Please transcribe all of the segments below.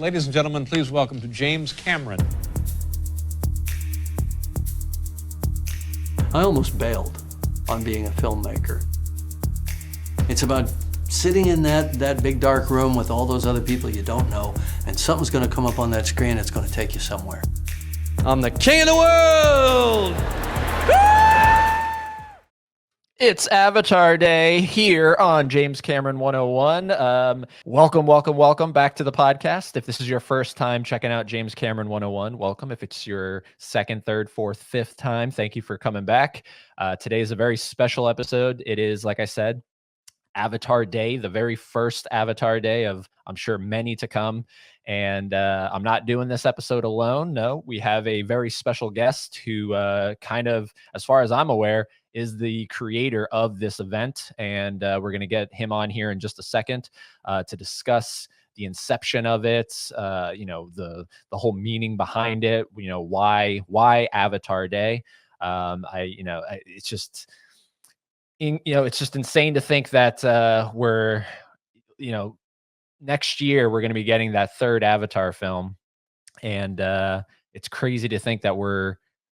Ladies and gentlemen, please welcome to James Cameron. I almost bailed on being a filmmaker. It's about sitting in that big dark room with all those other people you don't know, and something's gonna come up on that screen that's gonna take you somewhere. I'm the king of the world! It's Avatar Day here on James Cameron 101. Welcome back to the podcast. If this is your first time checking out James Cameron 101, welcome. If it's your second, third, fourth, fifth time, thank you for coming back. Today is a very special episode. It is, like I said, Avatar Day, the very first Avatar Day of, I'm sure, many to come. And I'm not doing this episode alone. No, we have a very special guest who kind of, as far as I'm aware, is the creator of this event. And we're going to get him on here in just a second to discuss the inception of it, the whole meaning behind it, why Avatar Day. It's just, it's just insane to think that we're, next year we're going to be getting that third Avatar film. And it's crazy to think that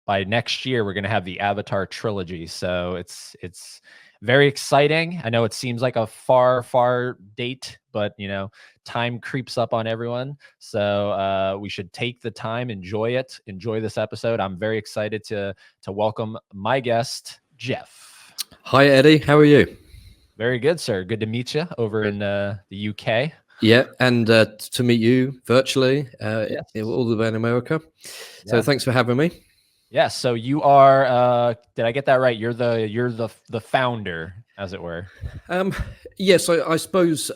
by next year, we're going to have the Avatar trilogy. So it's very exciting. I know it seems like a far date, but time creeps up on everyone. So we should take the time, enjoy this episode. I'm very excited to welcome my guest, Geoff. Hi, Eddie. How are you? Very good, sir. Good to meet you over in the UK. Yeah, and to meet you virtually, Yes. all the way in America. So Thanks for having me. Yeah, so you are. Did I get that right? You're the founder, as it were. Yes, I suppose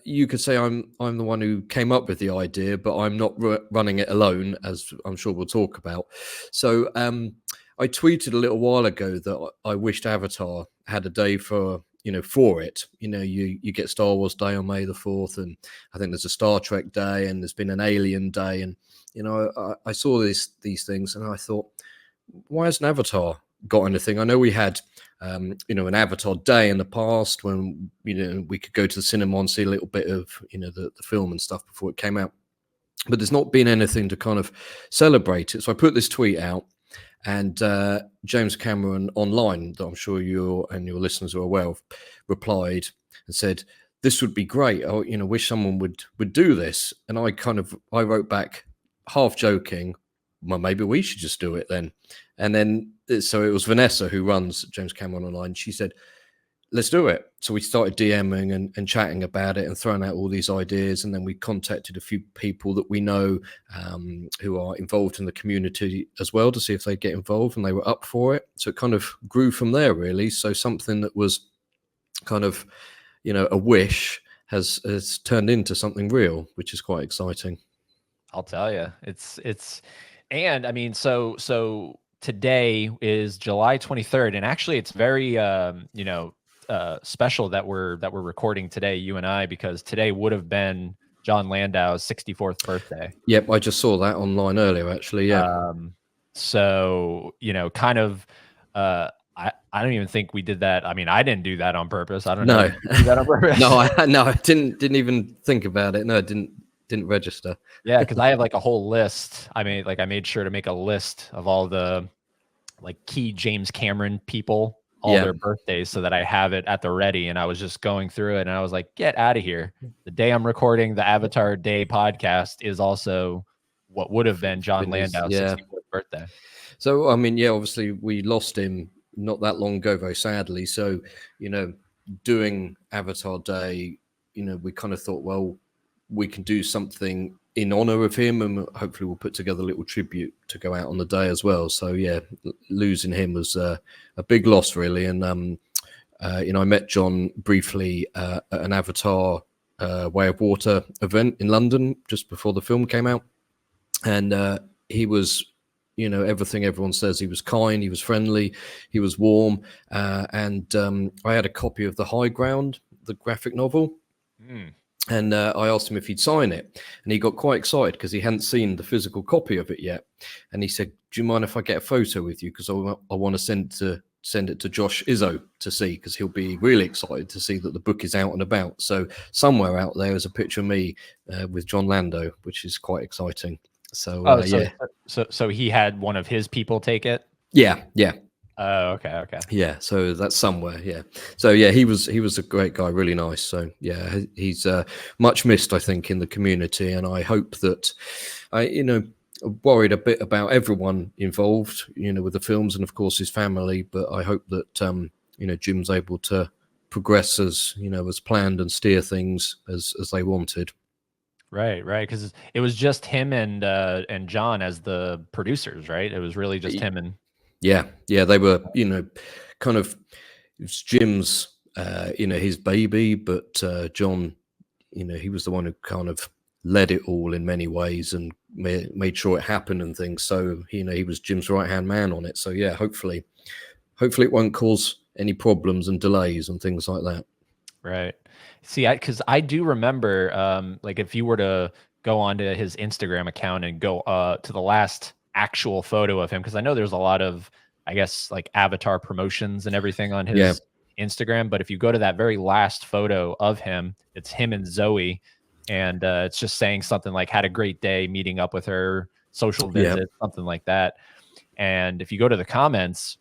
you could say I'm the one who came up with the idea, but I'm not running it alone, as I'm sure we'll talk about. So I tweeted a little while ago that I wished Avatar had a day for it. You get Star Wars Day on May the 4th, and I think there's a Star Trek Day, and there's been an Alien Day, and I saw these things, and I thought, why hasn't Avatar got anything? I know we had an Avatar Day in the past when we could go to the cinema and see a little bit of the film and stuff before it came out, but there's not been anything to kind of celebrate it. So I put this tweet out, and James Cameron online, that I'm sure you and your listeners are aware of, replied and said, "This would be great. I wish someone would do this." And I wrote back, half joking, well, maybe we should just do it then. And then, so it was Vanessa, who runs James Cameron online. She said, let's do it. So we started DMing and chatting about it and throwing out all these ideas. And then we contacted a few people that we know who are involved in the community as well, to see if they'd get involved, and they were up for it. So it kind of grew from there, really. So something that was kind of, a wish has turned into something real, which is quite exciting. I'll tell you, and I mean, so today is July 23rd, and actually it's very, special that we're recording today, you and I, because today would have been John Landau's 64th birthday. Yep, I just saw that online earlier, actually. Yeah. So kind of, I don't even think we did that. I mean, I didn't do that on purpose. I don't know. If you did that on purpose. No, I didn't even think about it. No, I didn't register. Yeah, because I have like a whole list. I made sure to make a list of all the key James Cameron people, all their birthdays, so that I have it at the ready. And I was just going through it, and I was like, get out of here. The day I'm recording the Avatar Day podcast is also what would have been John Landau's 64th birthday. So, I mean, obviously we lost him not that long ago, very sadly. So, doing Avatar Day, we kind of thought, well, we can do something in honor of him, and hopefully we'll put together a little tribute to go out on the day as well. So losing him was a big loss, really. And I met John briefly at an Avatar Way of Water event in London just before the film came out, and he was everything everyone says. He was kind, he was friendly, he was warm, and I had a copy of The High Ground, the graphic novel. And I asked him if he'd sign it, and he got quite excited because he hadn't seen the physical copy of it yet. And he said, do you mind if I get a photo with you? Because I want to send to send it to Josh Izzo to see, because he'll be really excited to see that the book is out and about. So somewhere out there is a picture of me with John Lando, which is quite exciting. So yeah, so he had one of his people take it. yeah. Oh, okay. Yeah, so that's somewhere. Yeah, so yeah, he was a great guy, really nice. So yeah, he's much missed, I think, in the community, and I hope that worried a bit about everyone involved, with the films and of course his family. But I hope that Jim's able to progress as as planned and steer things as they wanted. Right, because it was just him and John as the producers, right? It was really just him and. Yeah, they were, kind of, it was Jim's, his baby, but John, he was the one who kind of led it all in many ways and made sure it happened and things. So, he was Jim's right-hand man on it. So, yeah, hopefully it won't cause any problems and delays and things like that. Right. See, because I do remember, like, if you were to go onto his Instagram account and go to the last actual photo of him, because I know there's a lot of, I guess, like avatar promotions and everything on his Instagram, but if you go to that very last photo of him, it's him and Zoe, and it's just saying something like had a great day meeting up with her, social visit, something like that. And if you go to the comments,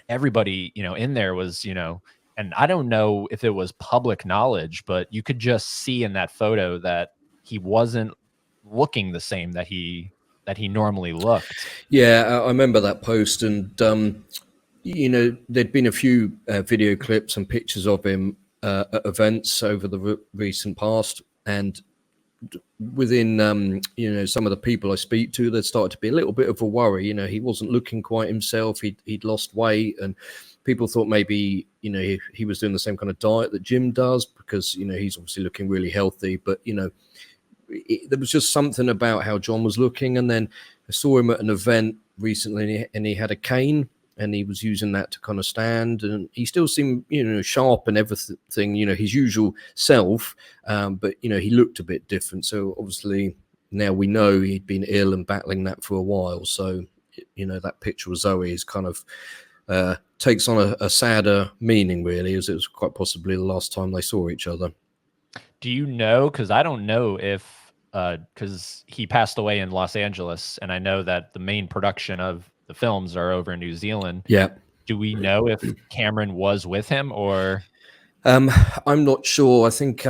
everybody in there was and I don't know if it was public knowledge, but you could just see in that photo that he wasn't looking the same that he normally looked. Yeah, I remember that post, and there'd been a few video clips and pictures of him at events over the recent past, and within some of the people I speak to, there started to be a little bit of a worry. He wasn't looking quite himself. He'd lost weight, and people thought maybe he was doing the same kind of diet that Jim does, because he's obviously looking really healthy, but there was just something about how John was looking. And then I saw him at an event recently, and he had a cane, and he was using that to kind of stand, and he still seemed sharp and everything, his usual self, but he looked a bit different. So obviously now we know he'd been ill and battling that for a while. So that picture of Zoe is kind of takes on a sadder meaning, really, as it was quite possibly the last time they saw each other. Do you know? Because I don't know if, because he passed away in Los Angeles, and I know that the main production of the films are over in New Zealand. Yeah. Do we know if Cameron was with him or? I'm not sure. I think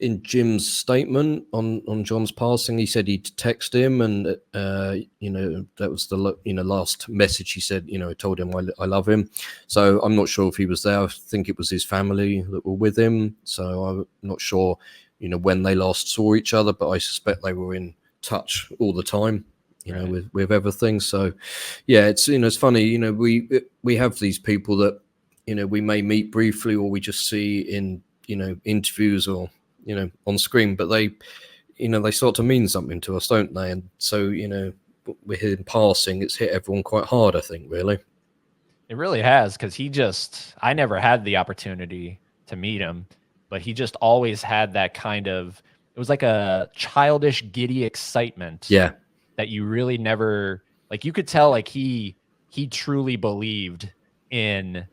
in Jim's statement on John's passing, he said he'd text him, and that was the last message he said. Told him I love him. So I'm not sure if he was there. I think it was his family that were with him. So I'm not sure when they last saw each other, but I suspect they were in touch all the time. Right. with everything. So yeah, it's it's funny. We have these people that we may meet briefly, or we just see in interviews or on screen, but they they start to mean something to us, don't they? And so we're in passing, it's hit everyone quite hard, I think, really. It really has, because I never had the opportunity to meet him, but he just always had that kind of, it was like a childish, giddy excitement. Yeah. That you really never, like, you could tell, like, he truly believed in,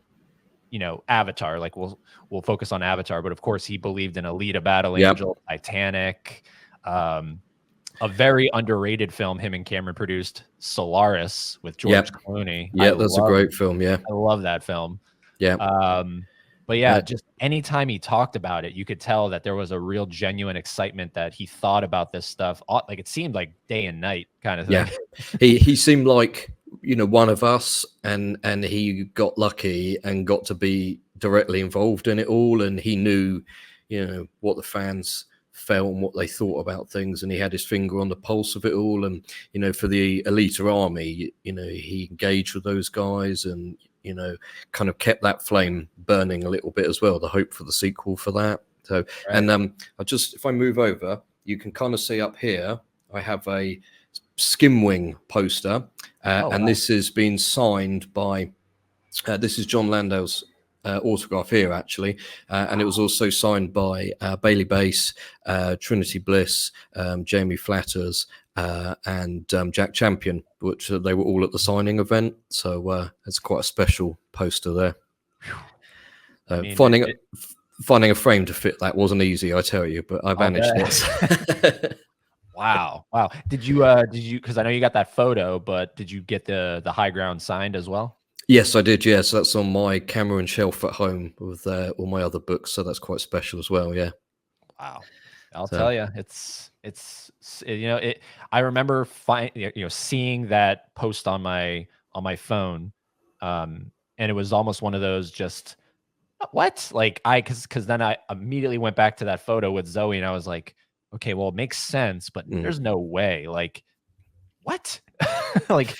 Avatar. Like, we'll focus on Avatar, but of course he believed in Alita, Battle Angel, Titanic, a very underrated film him and Cameron produced, Solaris, with George Clooney. Yeah, that's a great film. Yeah, I love that film. Yeah. But yeah, just anytime he talked about it, you could tell that there was a real genuine excitement that he thought about this stuff. Like, it seemed like day and night kind of thing. Yeah, he seemed like one of us, and he got lucky and got to be directly involved in it all, and he knew what the fans felt and what they thought about things, and he had his finger on the pulse of it all. And for the Alita Army, he engaged with those guys, and kind of kept that flame burning a little bit as well, the hope for the sequel for that. So, right. And if I move over, you can kind of see up here, I have a Skimwing poster, and this has been signed by, this is John Landau's autograph here, actually. And it was also signed by Bailey Bass, Trinity Bliss, Jamie Flatters, and Jack Champion, which they were all at the signing event. So it's quite a special poster there. I mean, Finding a frame to fit that wasn't easy, I tell you, but I managed it. Wow. Did you, because I know you got that photo, but did you get the high ground signed as well? Yes, I did. Yes, that's on my camera and shelf at home with all my other books. So that's quite special as well. Yeah. Wow. I'll tell you, it's I remember seeing that post on my phone. And it was almost one of those just, what? Like because then I immediately went back to that photo with Zoe and I was like, okay, well, it makes sense, but there's no way. Like, what? Like,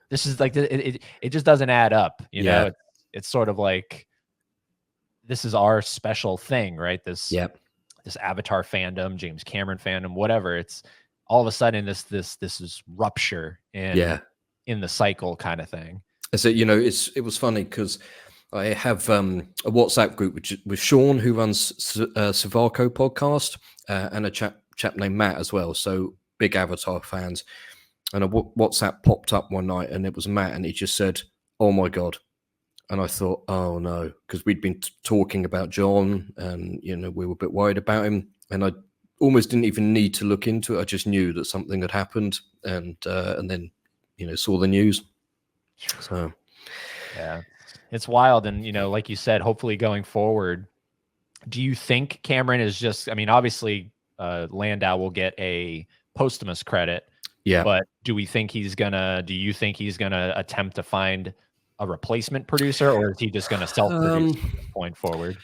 this is like, it just doesn't add up. You know, it's sort of like, this is our special thing, right? This Avatar fandom, James Cameron fandom, whatever. It's all of a sudden this is rupture in the cycle kind of thing. So, it was funny because I have a WhatsApp group with Sean, who runs Savarco podcast, and a chap named Matt as well. So big Avatar fans. And a WhatsApp popped up one night, and it was Matt, and he just said, "Oh my God." And I thought, oh no, because we'd been talking about John, and we were a bit worried about him, and I almost didn't even need to look into it. I just knew that something had happened, and then saw the news. So yeah, it's wild, and like you said, hopefully going forward, do you think Cameron is just? I mean, obviously, Landau will get a posthumous credit. Yeah. But do you think he's gonna attempt to find a replacement producer, or is he just gonna self-produce from this point forward?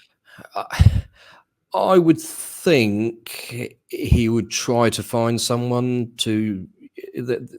I would think he would try to find someone to.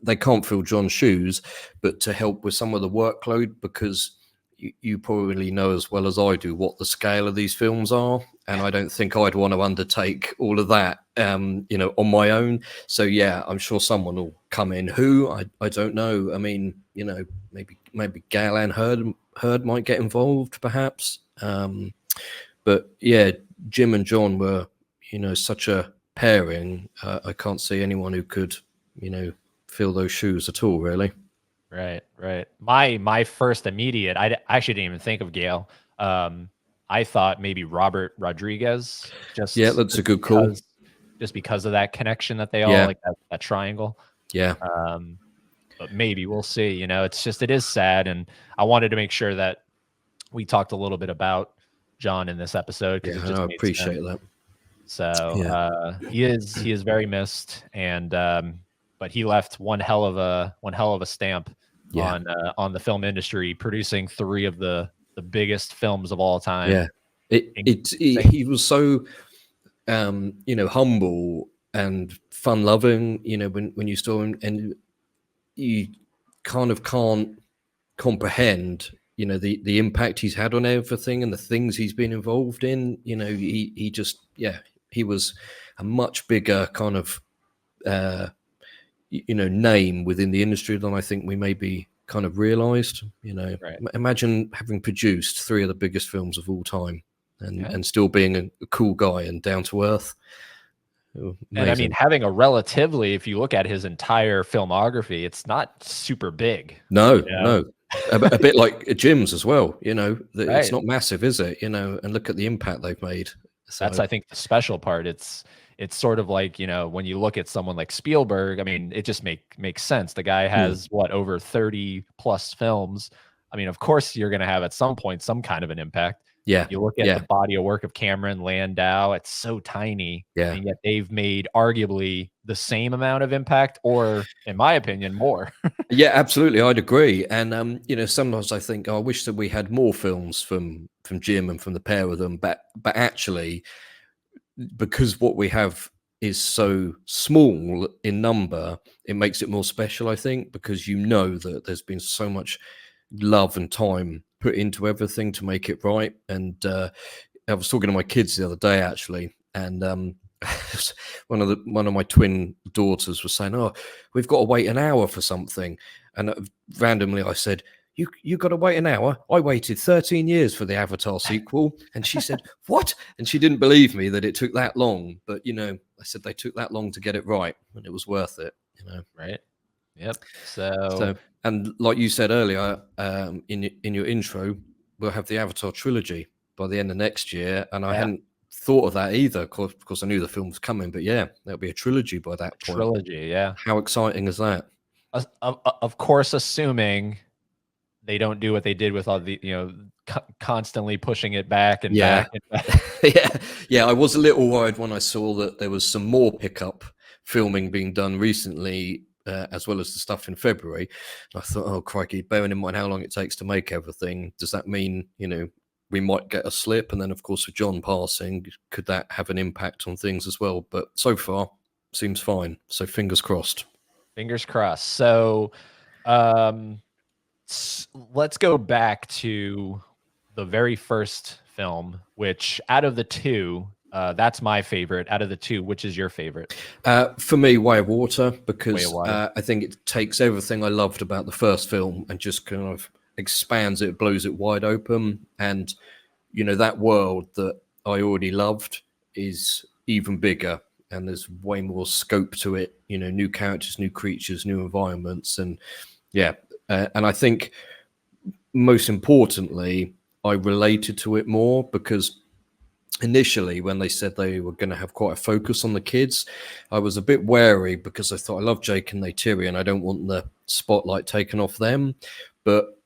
They can't fill John's shoes, but to help with some of the workload, because you probably know as well as I do what the scale of these films are, and I don't think I'd want to undertake all of that, on my own. So yeah, I'm sure someone will come in. Who I don't know. I mean, maybe Galen Hurd might get involved, perhaps. But yeah, Jim and John were, such a pairing. I can't see anyone who could, fill those shoes at all, really. Right. My first immediate, I actually didn't even think of Gale. I thought maybe Robert Rodriguez. That's a good call. Just because of that connection that they all like, that triangle. Yeah. But maybe we'll see. It is sad, and I wanted to make sure that we talked a little bit about John in this episode. Yeah, I appreciate that. So he is very missed, and but he left one hell of a stamp on the film industry, producing 3 of the biggest films of all time. Yeah, he was so humble and fun loving. When you saw him, and you kind of can't comprehend the impact he's had on everything and the things he's been involved in. He was a much bigger kind of name within the industry than I think we maybe kind of realized. Right. Imagine having produced 3 of the biggest films of all time, and still being a cool guy and down to earth. Amazing. And I mean, having a relatively, if you look at his entire filmography, it's not super big. No. A bit like Jim's as well. Right. It's not massive, is it? And look at the impact they've made. So, that's, I think, the special part. It's sort of like, when you look at someone like Spielberg, I mean, it just makes sense. The guy has over 30 plus films. I mean, of course you're going to have at some point some kind of an impact. Yeah. You look at the body of work of Cameron, Landau, it's so tiny. Yeah. And yet they've made arguably the same amount of impact, or in my opinion, more. Yeah, absolutely. I'd agree. And, sometimes I think, I wish that we had more films from Jim and from the pair of them, but actually, because what we have is so small in number, it makes it more special, I think, because that there's been so much love and time put into everything to make it right. And I was talking to my kids the other day, actually, and one of my twin daughters was saying, "Oh, we've got to wait an hour for something," and randomly I said, you got to wait an hour. I waited 13 years for the Avatar sequel. And she said, what? And she didn't believe me that it took that long. But, I said they took that long to get it right, and it was worth it, Right. Yep. So, and like you said earlier, in your intro, we'll have the Avatar trilogy by the end of next year. And I hadn't thought of that either. Of course, I knew the film was coming, but yeah, there'll be a trilogy by that point. Trilogy, yeah. How exciting is that? Of course, assuming they don't do what they did with all the, constantly pushing it back and back and back. Yeah. I was a little worried when I saw that there was some more pickup filming being done recently, as well as the stuff in February. I thought, oh crikey, bearing in mind how long it takes to make everything, does that mean we might get a slip? And then of course with John passing, could that have an impact on things as well? But so far seems fine, so fingers crossed. Fingers crossed. So let's go back to the very first film, which out of the two, that's my favorite. Out of the two, which is your favorite? For me, Way of Water, because Way of Water. I think it takes everything I loved about the first film and just kind of expands it, blows it wide open. And, that world that I already loved is even bigger. And there's way more scope to it, new characters, new creatures, new environments. And and I think most importantly, I related to it more because initially when they said they were going to have quite a focus on the kids, I was a bit wary because I thought I love Jake and Neytiri and I don't want the spotlight taken off them. But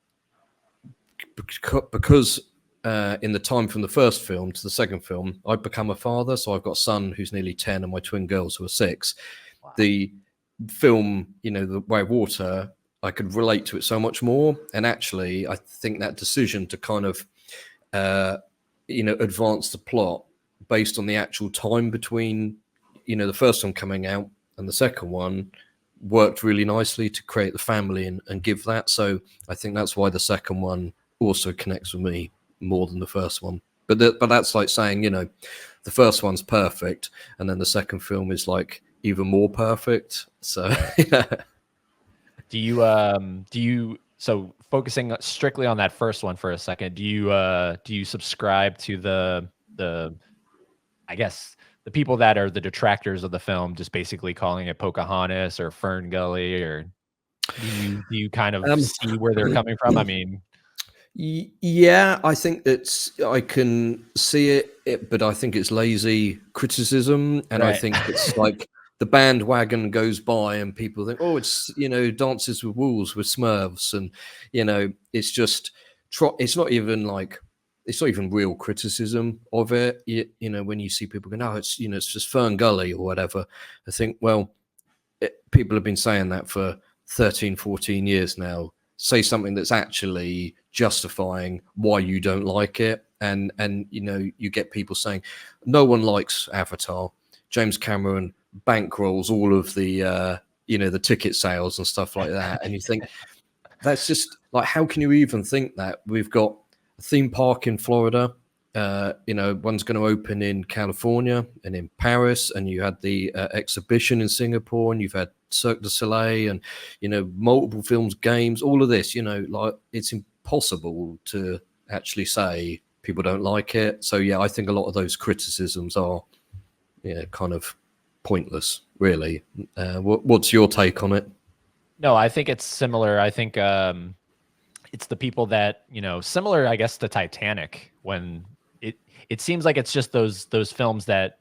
because in the time from the first film to the second film, I've become a father. So I've got a son who's nearly 10 and my twin girls who are 6. Wow. The film, The Way of Water, I could relate to it so much more. And actually, I think that decision to kind of, advance the plot based on the actual time between, the first one coming out and the second one worked really nicely to create the family and give that. So I think that's why the second one also connects with me more than the first one. But that's like saying, the first one's perfect and then the second film is like even more perfect. So Do you so focusing strictly on that first one for a second, do you subscribe to the I guess the people that are the detractors of the film just basically calling it Pocahontas or Fern Gully, or do you kind of see where they're coming from? I mean, yeah, I think I can see it, but I think it's lazy criticism, and Right. I think it's like the bandwagon goes by and people think, oh, it's, Dances with Wolves with Smurfs. And, it's just, it's not even real criticism of it. When you see people go, no, it's, it's just Fern Gully or whatever. I think, well, people have been saying that for 13, 14 years now. Say something that's actually justifying why you don't like it. And you get people saying, no one likes Avatar. James Cameron bankrolls all of the the ticket sales and stuff like that, and you think that's just like, how can you even think that? We've got a theme park in Florida, one's going to open in California and in Paris, and you had the exhibition in Singapore, and you've had Cirque du Soleil, and multiple films, games, all of this. Like, it's impossible to actually say people don't like it. So yeah, I think a lot of those criticisms are kind of pointless, really. What's your take on it? no, I think it's similar. I think it's the people that, similar, I guess, to Titanic, when it seems like it's just those films that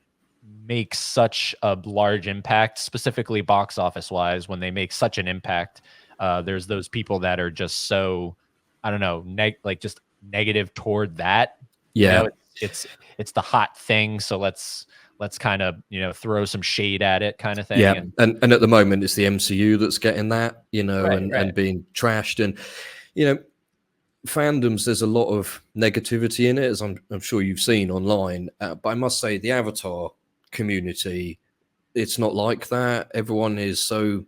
make such a large impact, specifically box office wise. When they make such an impact, there's those people that are just so, I don't know, just negative toward that. Yeah, it's the hot thing, so let's kind of throw some shade at it, kind of thing. Yeah, and at the moment it's the MCU that's getting that, Right. and being trashed, and fandoms. There's a lot of negativity in it, as I'm sure you've seen online. But I must say, the Avatar community, it's not like that. Everyone is so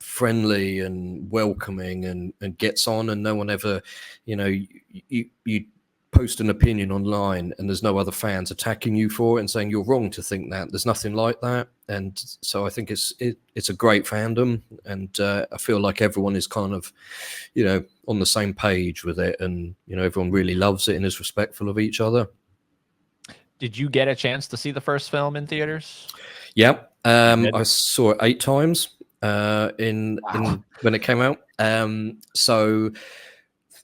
friendly and welcoming and gets on, and no one ever, you post an opinion online and there's no other fans attacking you for it and saying you're wrong to think that. There's nothing like that. And so I think it's a great fandom, and I feel like everyone is kind of, you know, on the same page with it, and, you know, everyone really loves it and is respectful of each other. Did you get a chance to see the first film in theaters? Yeah. I saw it 8 times when it came out. So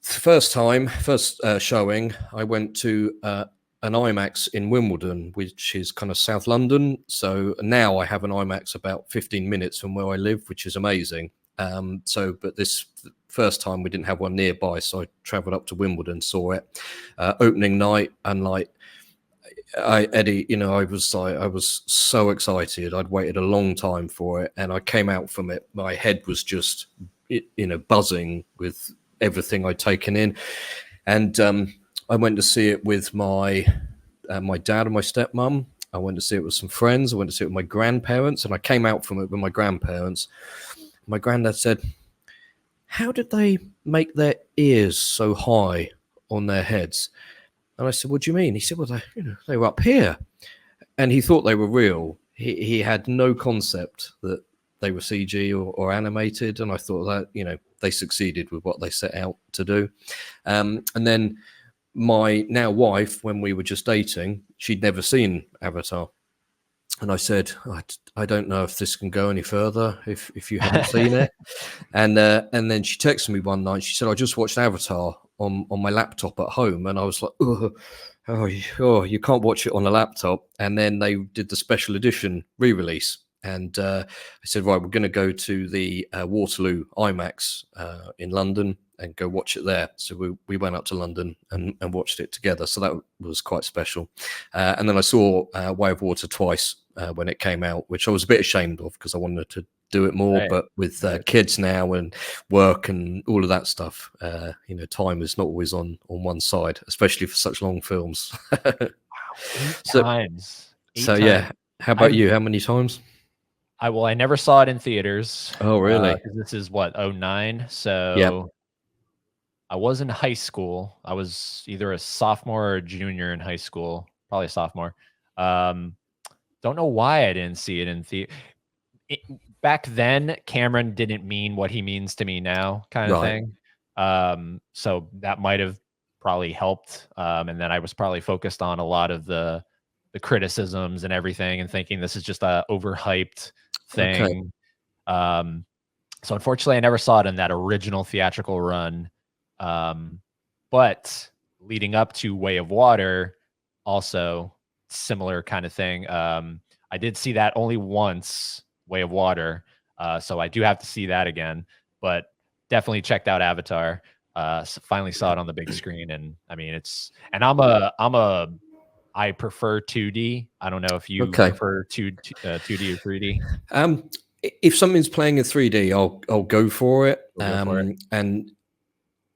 first showing, I went to an IMAX in Wimbledon, which is kind of South London. So now I have an IMAX about 15 minutes from where I live, which is amazing. But this first time we didn't have one nearby, so I traveled up to Wimbledon, saw it opening night, and like Eddie, you know, I was so excited. I'd waited a long time for it, and I came out from it. My head was just, you know, buzzing with everything I'd taken in, and I went to see it with my dad and my stepmom. I went to see it with some friends. I went to see it with my grandparents, and I came out from it with my grandparents. My granddad said, "How did they make their ears so high on their heads?" And I said, "What do you mean?" He said, "Well, they were up here." And he thought they were real. He had no concept that they were CG or animated. And I thought that, you know, they succeeded with what they set out to do. And then my now wife, when we were just dating, she'd never seen Avatar. And I said, I don't know if this can go any further if you haven't seen it. And then she texted me one night. She said, "I just watched Avatar on my laptop at home." And I was like, oh, you can't watch it on a laptop. And then they did the special edition re-release. And I said, right, we're going to go to the Waterloo IMAX in London and go watch it there. So we went up to London and watched it together. So that was quite special. And then I saw Way of Water twice when it came out, which I was a bit ashamed of because I wanted to do it more. Right. But with kids now and work and all of that stuff, you know, time is not always on one side, especially for such long films. Wow, 8 times. Yeah. How about you? How many times? I never saw it in theaters. Oh, really? This is what, 2009? So yep. I was in high school. I was either a sophomore or a junior in high school, probably a sophomore. Don't know why I didn't see it in theater. Back then, Cameron didn't mean what he means to me now, kind of thing. So that might have probably helped. And then I was probably focused on a lot of the criticisms and everything, and thinking this is just a overhyped thing. Okay. So unfortunately, I never saw it in that original theatrical run. But leading up to Way of Water, also similar kind of thing. I did see that only once, Way of Water. So I do have to see that again, but definitely checked out Avatar. So finally saw it on the big screen. And I mean, I prefer 2D. I don't know if you prefer 2D or 3D. If something's playing in 3D, I'll go for it. And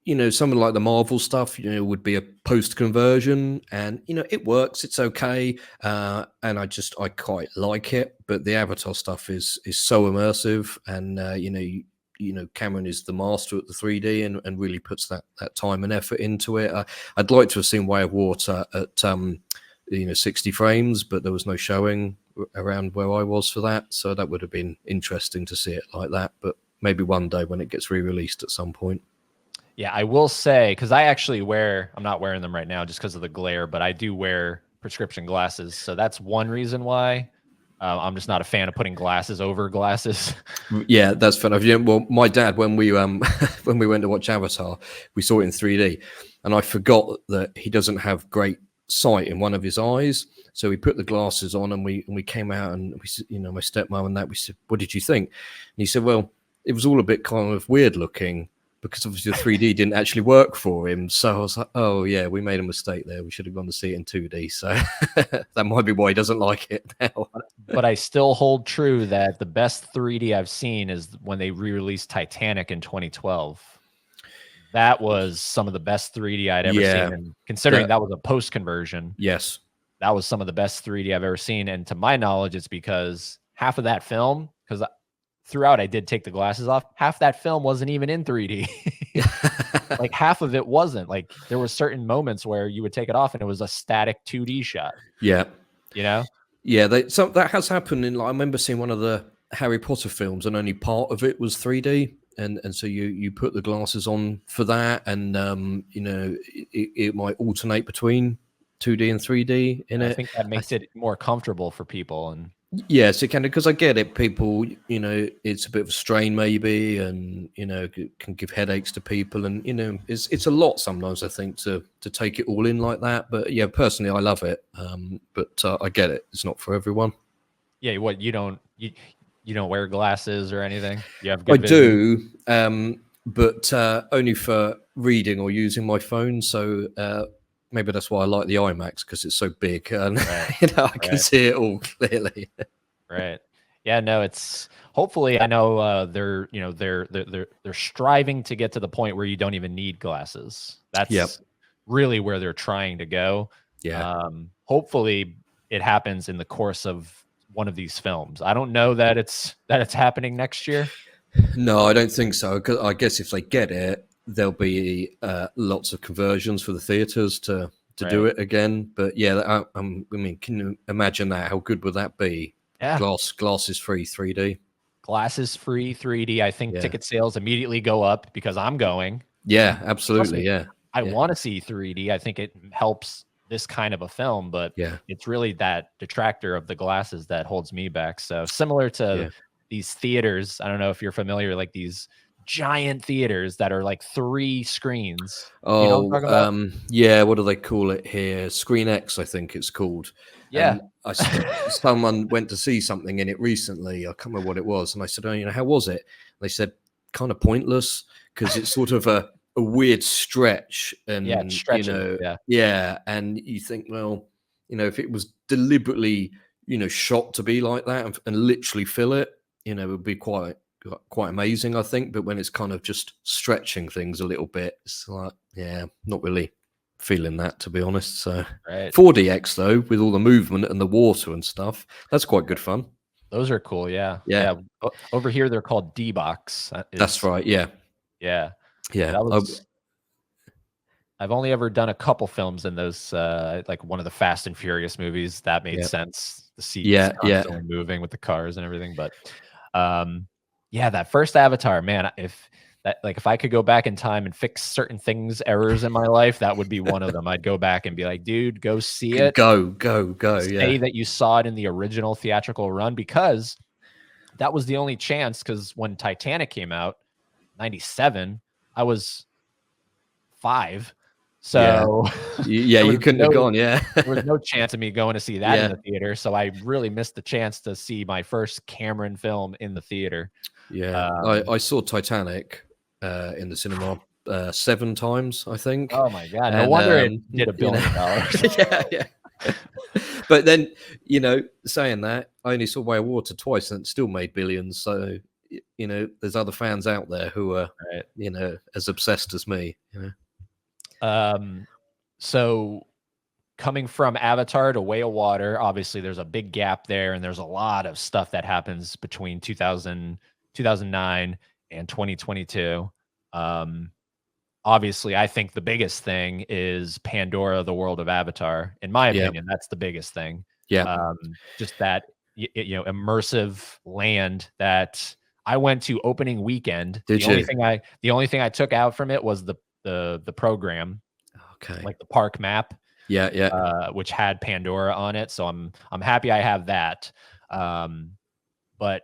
you know, something like the Marvel stuff, you know, would be a post conversion, and you know, it works. It's okay, and I quite like it. But the Avatar stuff is so immersive, and you know, Cameron is the master at the 3D and really puts that time and effort into it. I'd like to have seen Way of Water at 60 frames, but there was no showing around where I was for that, so that would have been interesting to see it like that. But maybe one day when it gets re-released at some point. Yeah, I will say, because I actually I'm not wearing them right now just because of the glare, but I do wear prescription glasses. So that's one reason why I'm just not a fan of putting glasses over glasses. Yeah, that's fair enough. Yeah, well, my dad, when we went to watch Avatar, we saw it in 3D, and I forgot that he doesn't have great sight in one of his eyes. So we put the glasses on, and we came out, and we, my stepmom and that, we said, "What did you think?" And he said, "Well, it was all a bit kind of weird looking, because obviously the 3D didn't actually work for him." So I was like, "Oh yeah, we made a mistake there. We should have gone to see it in 2D." So that might be why he doesn't like it now. But I still hold true that the best 3D I've seen is when they re-released Titanic in 2012. That was some of the best 3D I'd ever seen. And considering that was a post conversion, yes, that was some of the best 3D I've ever seen. And to my knowledge, it's because half of that film, because throughout I did take the glasses off. Half that film wasn't even in 3D. Like half of it wasn't. Like there were certain moments where you would take it off and it was a static 2D shot. Yeah. You know? Yeah, that has happened in. Like, I remember seeing one of the Harry Potter films, and only part of it was 3D, and so you put the glasses on for that, and it might alternate between 2D and 3D in it. I think that makes it more comfortable for people. And yes, it can, because I get it. People, it's a bit of a strain maybe, and can give headaches to people, and it's a lot sometimes. I think to take it all in like that. But yeah, personally, I love it. But I get it. It's not for everyone. Yeah, what you don't wear glasses or anything? You have I good vision? do, but only for reading or using my phone. So maybe that's why I like the IMAX, because it's so big, and Right. I can see it all clearly. Right. Yeah, no, it's hopefully, I know they're striving to get to the point where you don't even need glasses. That's really where they're trying to go. Yeah. Hopefully it happens in the course of one of these films. I don't know that it's happening next year. No, I don't think so. 'Cause I guess if they get it, there'll be lots of conversions for the theaters to do it again. But yeah, I mean, can you imagine that? How good would that be? Yeah. Glasses free 3D. Glasses free 3D. I think ticket sales immediately go up because I'm going. Yeah, absolutely. Yeah. I want to see 3D. I think it helps this kind of a film, but it's really that detractor of the glasses that holds me back. So similar to these theaters, I don't know if you're familiar, like these giant theaters that are like 3 screens. Oh, you know what I'm talking about? yeah. What do they call it here? Screen X, I think it's called. Yeah. And someone went to see something in it recently. I can't remember what it was, and I said, "Oh, how was it?" They said, "Kind of pointless, because it's sort of a weird stretch, and stretching, and you think, well, if it was deliberately, shot to be like that and literally fill it, it would be quite amazing, I think. But when it's kind of just stretching things a little bit, it's like, not really feeling that, to be honest. So 4DX though, with all the movement and the water and stuff, that's quite good fun. Those are cool. Yeah. Over here they're called D-Box. That's right. Yeah. I've only ever done a couple films in those, like one of the Fast and Furious movies. That made sense. The seats constantly moving with the cars and everything. But that first Avatar, man, if I could go back in time and fix certain errors in my life, that would be one of them. I'd go back and be like, dude, go see it. Go. Say that you saw it in the original theatrical run, because that was the only chance. Because when Titanic came out, 97, I was 5. So you couldn't have gone. There was no chance of me going to see that in the theater. So I really missed the chance to see my first Cameron film in the theater. Yeah. I saw Titanic in the cinema 7 times, I think. Oh my God. No wonder it did $1 billion. Yeah. But then, saying that, I only saw Way of Water twice, and it still made billions. So, there's other fans out there who are, as obsessed as me. So coming from Avatar to Way of Water, obviously there's a big gap there, and there's a lot of stuff that happens between 2009 and 2022. Obviously, I think the biggest thing is Pandora, the world of Avatar. In my opinion, that's the biggest thing. Just that immersive land that I went to opening weekend. The only thing I took out from it was the program, like the park map, which had Pandora on it. So I'm happy I have that. But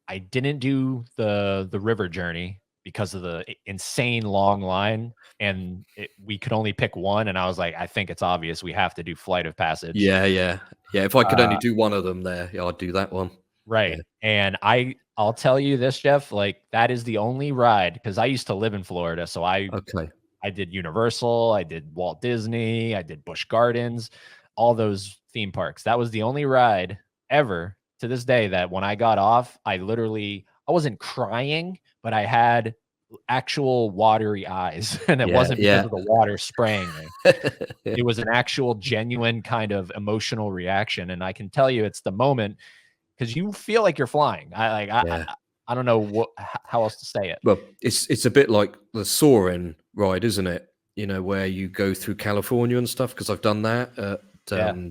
I didn't do the river journey because of the insane long line, and we could only pick one. And I was like, I think it's obvious we have to do Flight of Passage. Yeah. If I could only do one of them there, I'd do that one. Right. And I'll tell you this, Geoff, like that is the only ride, because I used to live in Florida. So I did Universal, I did Walt Disney, I did Busch Gardens, all those theme parks. That was the only ride ever to this day that when I got off, I wasn't crying, but I had actual watery eyes, and it wasn't because of the water spraying me. It was an actual genuine kind of emotional reaction. And I can tell you it's the moment, because you feel like you're flying. I'm I don't know how else to say it. Well, it's a bit like the Soarin' ride, isn't it? You know, where you go through California and stuff, because I've done that at Yeah.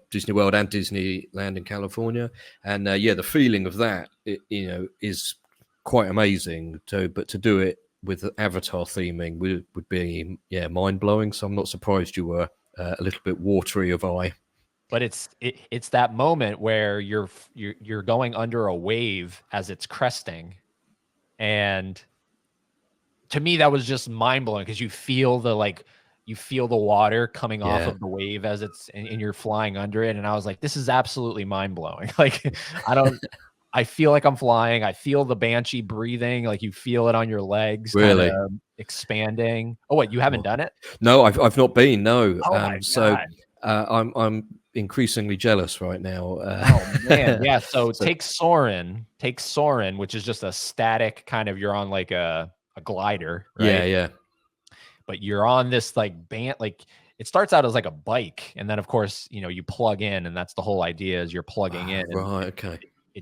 Disney World and Disneyland in California, and yeah, the feeling of that, you know, is quite amazing. But to do it with the Avatar theming would be mind blowing. So I'm not surprised you were a little bit watery of eye. But it's that moment where you're going under a wave as it's cresting, and to me that was just mind blowing because you feel the water coming off of the wave as it's and you're flying under it, and I was like, this is absolutely mind blowing. Like I feel like I'm flying. I feel the Banshee breathing, like you feel it on your legs, Really? kind of expanding. Oh, what, you haven't done it? No, I've not been. No. Oh my So God. I'm increasingly jealous right now. Oh man, yeah. So take Soarin', which is just a static kind of, you're on like a glider, right? Yeah. But you're on this like like it starts out as like a bike, and then of course, you know, you plug in, and that's the whole idea, is you're plugging in. Right. Okay.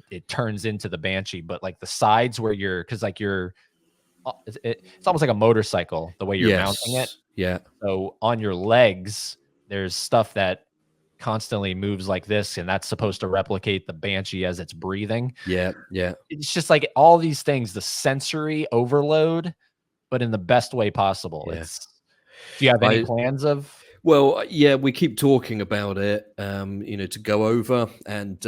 It turns into the Banshee, but like the sides where because like it's almost like a motorcycle the way you're mounting it. Yeah. So on your legs, there's stuff that constantly moves like this, and that's supposed to replicate the Banshee as it's breathing. Yeah. It's just like all these things, the sensory overload, but in the best way possible. Yeah. Do you have any plans of? Well, yeah, we keep talking about it, you know, to go over, and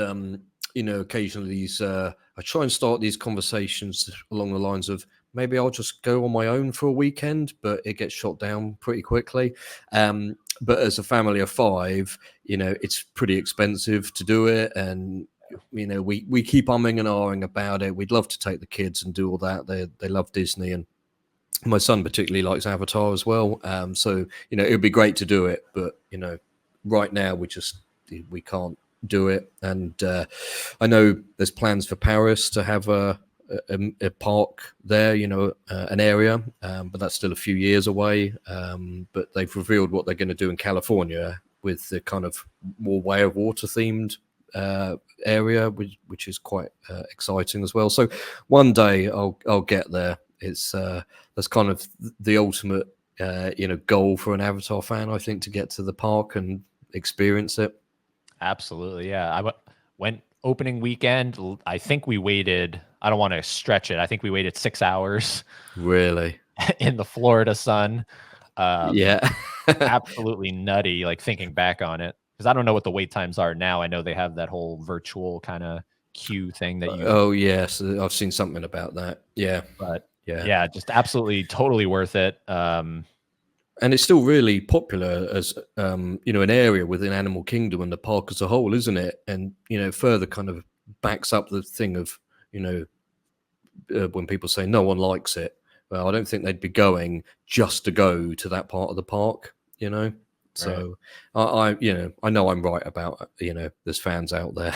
you know, occasionally these I try and start these conversations along the lines of, maybe I'll just go on my own for a weekend, but it gets shot down pretty quickly. But as a family of 5, you know, it's pretty expensive to do it, and you know, we keep umming and ahhing about it. We'd love to take the kids and do all that. They love Disney, and my son particularly likes Avatar as well. So you know, it would be great to do it, but you know, right now we can't do it. And I know there's plans for Paris to have a park there, you know, an area, but that's still a few years away. But they've revealed what they're going to do in California with the kind of more Way of Water themed area, which is quite exciting as well. So one day I'll get there. It's that's kind of the ultimate you know, goal for an Avatar fan, I think, to get to the park and experience it. Absolutely, yeah. I went opening weekend. I think we waited, I don't want to stretch it, I think we waited 6 hours. Really? In the Florida sun. Yeah. Absolutely nutty, like thinking back on it, because I don't know what the wait times are now. I know they have that whole virtual kind of queue thing that you. Oh yes, I've seen something about that. Yeah, but yeah, just absolutely totally worth it. And it's still really popular as you know, an area within Animal Kingdom and the park as a whole, isn't it? And you know, further kind of backs up the thing of, you know, when people say no one likes it, well, I don't think they'd be going just to go to that part of the park, you know. So I you know, I know I'm right about, you know, there's fans out there.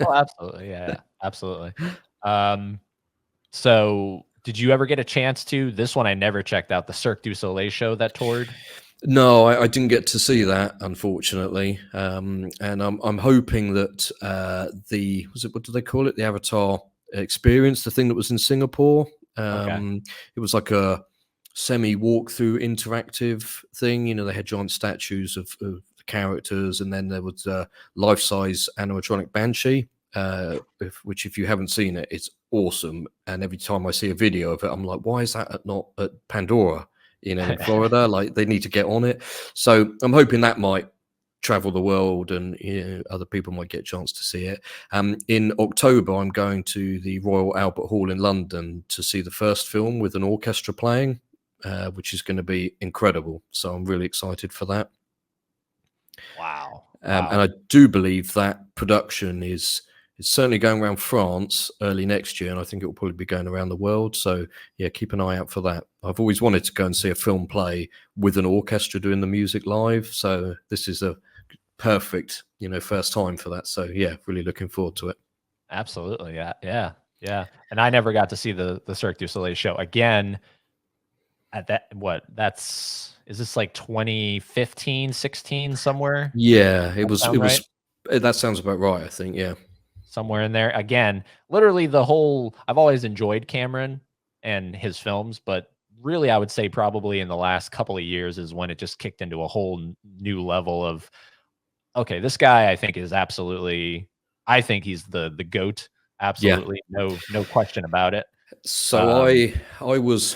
Oh, absolutely, yeah, absolutely. So did you ever get a chance to, this one I never checked out, the Cirque du Soleil show that toured? No, I didn't get to see that, unfortunately. And I'm hoping that what do they call it? The Avatar Experience, the thing that was in Singapore. It was like a semi walkthrough interactive thing. You know, they had giant statues of the characters, and then there was a life-size animatronic Banshee. Which, if you haven't seen it, it's awesome. And every time I see a video of it, I'm like, why is that not at Pandora, you know, in Florida? Like, they need to get on it. So I'm hoping that might travel the world, and you know, other people might get a chance to see it. In October, I'm going to the Royal Albert Hall in London to see the first film with an orchestra playing, which is going to be incredible. So I'm really excited for that. Wow. And I do believe that production is certainly going around France early next year, and I think it will probably be going around the world. So yeah, keep an eye out for that. I've always wanted to go and see a film play with an orchestra doing the music live, so this is a perfect, you know, first time for that. So yeah, really looking forward to it. Absolutely, yeah. And I never got to see the Cirque du Soleil show again. At that, is this like 2015, 16 somewhere? Yeah, it was. Right? That sounds about right, I think. Yeah. somewhere in there. Again, literally I've always enjoyed Cameron and his films, but really I would say probably in the last couple of years is when it just kicked into a whole new level of, okay, this guy I think is absolutely, I think he's the GOAT. Absolutely. No question about it. So I was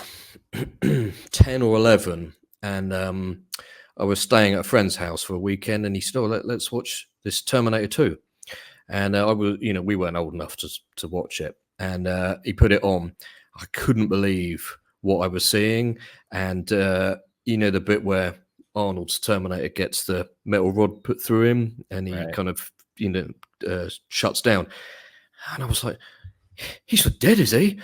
10 or 11, and I was staying at a friend's house for a weekend, and he said, "Oh, let's watch this Terminator 2." And I was, we weren't old enough to watch it, and he put it on. I couldn't believe what I was seeing, and the bit where Arnold's Terminator gets the metal rod put through him, and he kind of shuts down, and I was like, he's not dead, is he?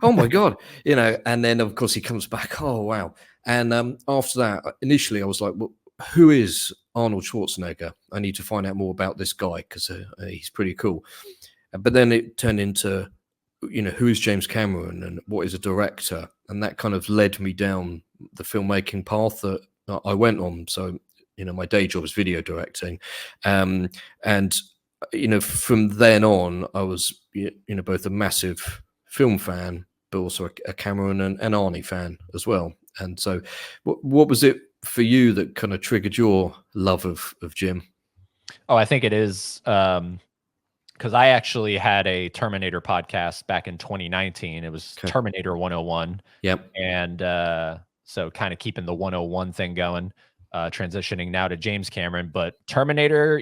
Oh my god, and then of course he comes back. Oh wow. And after that, initially I was like, well, who is Arnold Schwarzenegger? I need to find out more about this guy because he's pretty cool. But then it turned into, who is James Cameron and what is a director? And that kind of led me down the filmmaking path that I went on. So, my day job is video directing. And from then on, I was, both a massive film fan, but also a Cameron and Arnie fan as well. And so what was it for you that kind of triggered your love of Jim? Oh, I think it is because I actually had a Terminator podcast back in 2019. It was Terminator 101. Yep. And so kind of keeping the 101 thing going, transitioning now to James Cameron. But Terminator,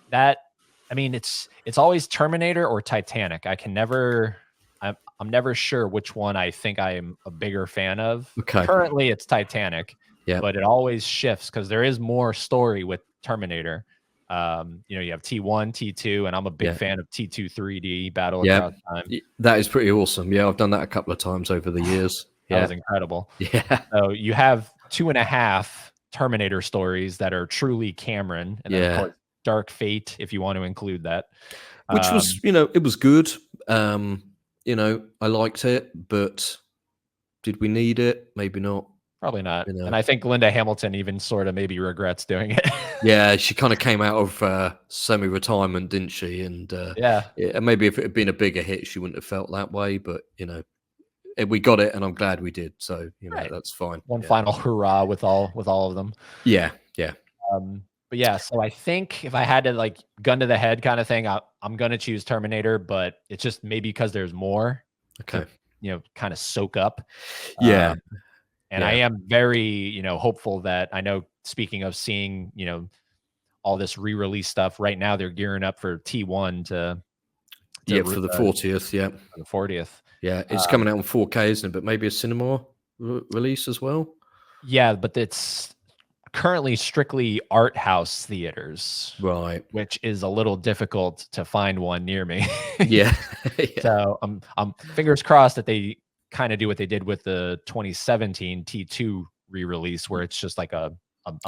it's always Terminator or Titanic. I'm never sure which one I think I am a bigger fan of. Okay. Currently it's Titanic, but it always shifts because there is more story with Terminator. You have T1, T2, and I'm a big fan of T2 3D Battle Across Time. That is pretty awesome. Yeah, I've done that a couple of times over the years. That was incredible. Yeah. So you have 2.5 Terminator stories that are truly Cameron, and then of course Dark Fate, if you want to include that. Which was, it was good. I liked it, but did we need it? Maybe not. Probably not. And I think Linda Hamilton even sort of maybe regrets doing it. Yeah, she kind of came out of semi-retirement, didn't she? And maybe if it had been a bigger hit, she wouldn't have felt that way. But we got it, and I'm glad we did. So that's fine. One final hurrah with all of them. Yeah. But yeah, so I think if I had to like gun to the head kind of thing, I'm going to choose Terminator, but it's just maybe because there's more to, kind of soak up. Yeah. And I am very, hopeful that I know, speaking of seeing, all this re-release stuff right now, they're gearing up for T1 to for the 40th. Yeah. The 40th. Yeah. It's coming out on 4K, isn't it? But maybe a cinema release as well. Yeah. But it's currently strictly art house theaters, right? Which is a little difficult to find one near me. Yeah. So I'm fingers crossed that they kind of do what they did with the 2017 T2 re-release, where it's just like a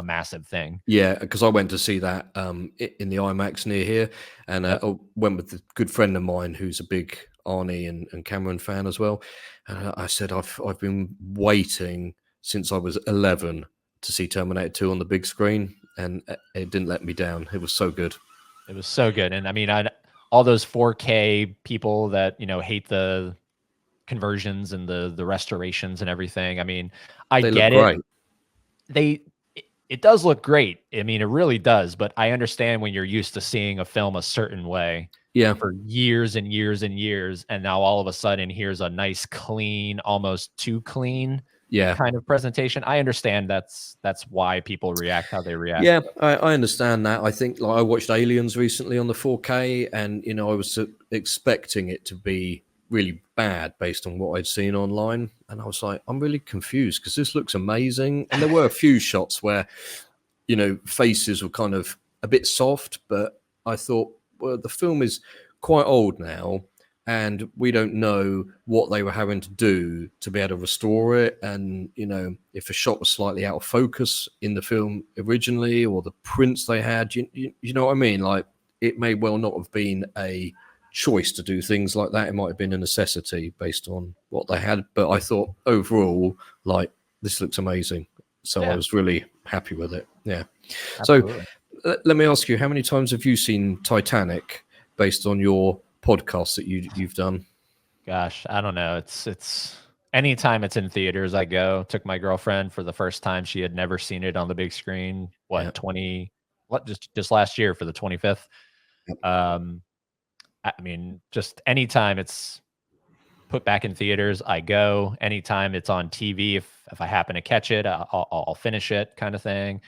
massive thing. Yeah, because I went to see that in the IMAX near here, and I went with a good friend of mine who's a big Arnie and Cameron fan as well. And I said I've been waiting since I was 11 to see Terminator 2 on the big screen, and it didn't let me down. It was so good. It was so good. And I mean, all those 4K people that, hate the conversions and the restorations and everything. I mean, I get it. It does look great. I mean, it really does. But I understand when you're used to seeing a film a certain way for years and years and years, and now all of a sudden here's a nice, clean, almost too clean kind of presentation. I understand that's why people react how they react. Yeah, I understand that. I think I watched Aliens recently on the 4K, and I was expecting it to be really bad based on what I'd seen online, and I was like, I'm really confused because this looks amazing. And there were a few shots where faces were kind of a bit soft, but I thought, well, the film is quite old now, and we don't know what they were having to do to be able to restore it. And, if a shot was slightly out of focus in the film originally, or the prints they had, you know what I mean? Like, it may well not have been a choice to do things like that. It might have been a necessity based on what they had. But I thought overall, like, this looks amazing. So I was really happy with it. Yeah. Absolutely. So let me ask you, how many times have you seen Titanic based on your podcast that you've done? Gosh, I don't know. It's anytime it's in theaters, I go. Took my girlfriend for the first time. She had never seen it on the big screen. Yeah. Just last year for the 25th. Yep. I mean, just anytime it's put back in theaters, I go. Anytime it's on TV, if I happen to catch it, I'll finish it, kind of thing.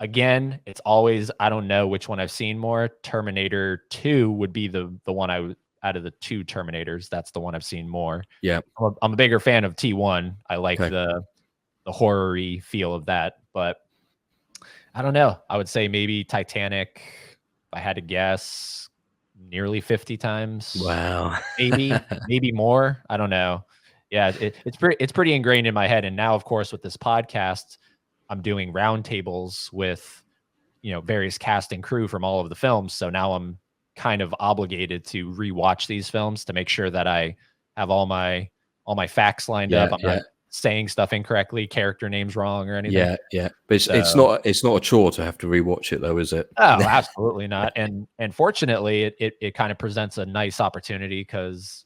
Again, it's always, I don't know which one I've seen more. Terminator 2 would be the one out of the two Terminators, that's the one I've seen more. Yeah. I'm a bigger fan of T1. I like Okay. the horror-y feel of that, but I don't know. I would say maybe Titanic, if I had to guess, nearly 50 times. Wow. maybe more. I don't know. Yeah, it's pretty ingrained in my head. And now, of course, with this podcast, I'm doing roundtables with, various cast and crew from all of the films. So now I'm kind of obligated to rewatch these films to make sure that I have all my facts lined up. I'm not saying stuff incorrectly, character names wrong or anything. Yeah. But it's not a chore to have to rewatch it, though, is it? Oh, absolutely not. And fortunately, it kind of presents a nice opportunity because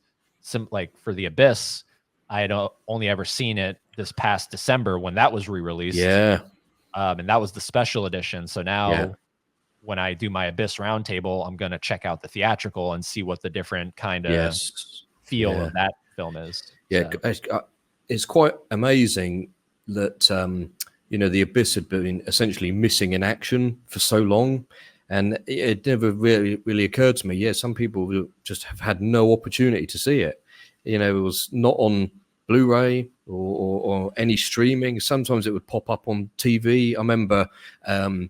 like for The Abyss, I had only ever seen it this past December when that was re-released. Yeah. And that was the special edition. So now when I do my Abyss roundtable, I'm going to check out the theatrical and see what the different kind of feel of that film is. Yeah. So. It's quite amazing that, The Abyss had been essentially missing in action for so long. And it never really occurred to me. Yeah, some people will just have had no opportunity to see it. It was not on Blu-ray or any streaming. Sometimes it would pop up on TV. I remember a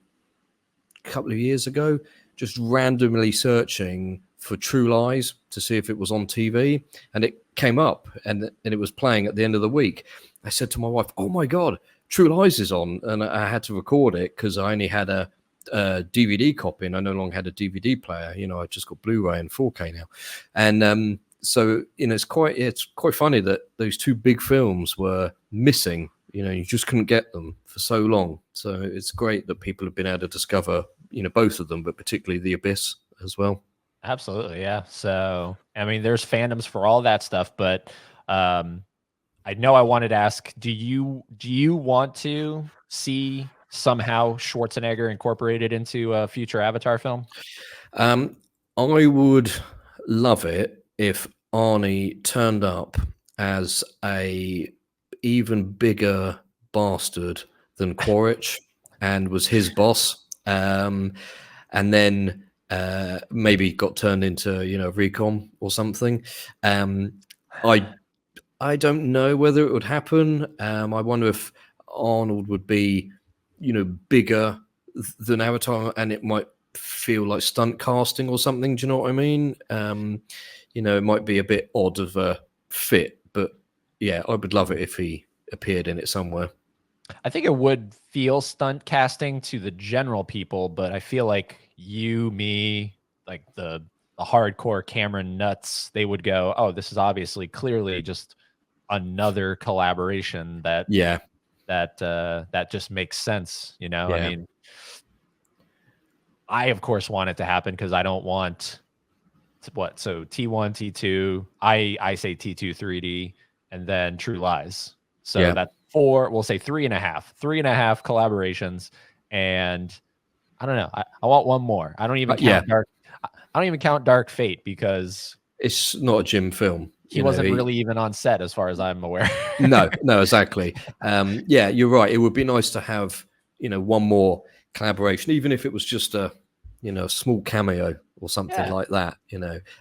couple of years ago, just randomly searching for True Lies to see if it was on TV, and it came up, and it was playing at the end of the week. I said to my wife, "Oh my God, True Lies is on," and I had to record it because I only had a DVD copy, and I no longer had a DVD player. I just got Blu-ray and 4K now, and so it's quite funny that those two big films were missing. You just couldn't get them for so long. So it's great that people have been able to discover, both of them, but particularly The Abyss as well. Absolutely, yeah. So, I mean, there's fandoms for all that stuff, but I know I wanted to ask, do you want to see somehow Schwarzenegger incorporated into a future Avatar film? I would love it if Arnie turned up as a even bigger bastard than Quaritch and was his boss, and then maybe got turned into recon or something. I don't know whether it would happen. I wonder if Arnold would be bigger than Avatar, and it might feel like stunt casting or something. Do you know what I mean? It might be a bit odd of a fit, but yeah, I would love it if he appeared in it somewhere. I think it would feel stunt casting to the general people, but I feel like you, me, like the hardcore Cameron nuts, they would go, "Oh, this is obviously clearly just another collaboration that just makes sense." I mean, I of course want it to happen because I don't want so T1, T2, I say T2 3D, and then True Lies. So that's 4, we'll say 3.5 collaborations, and I don't know. I want one more. I don't even count I don't even count Dark Fate because it's not a Jim film. He wasn't really even on set, as far as I'm aware. No, exactly. You're right. It would be nice to have one more collaboration, even if it was just a small cameo or something like that.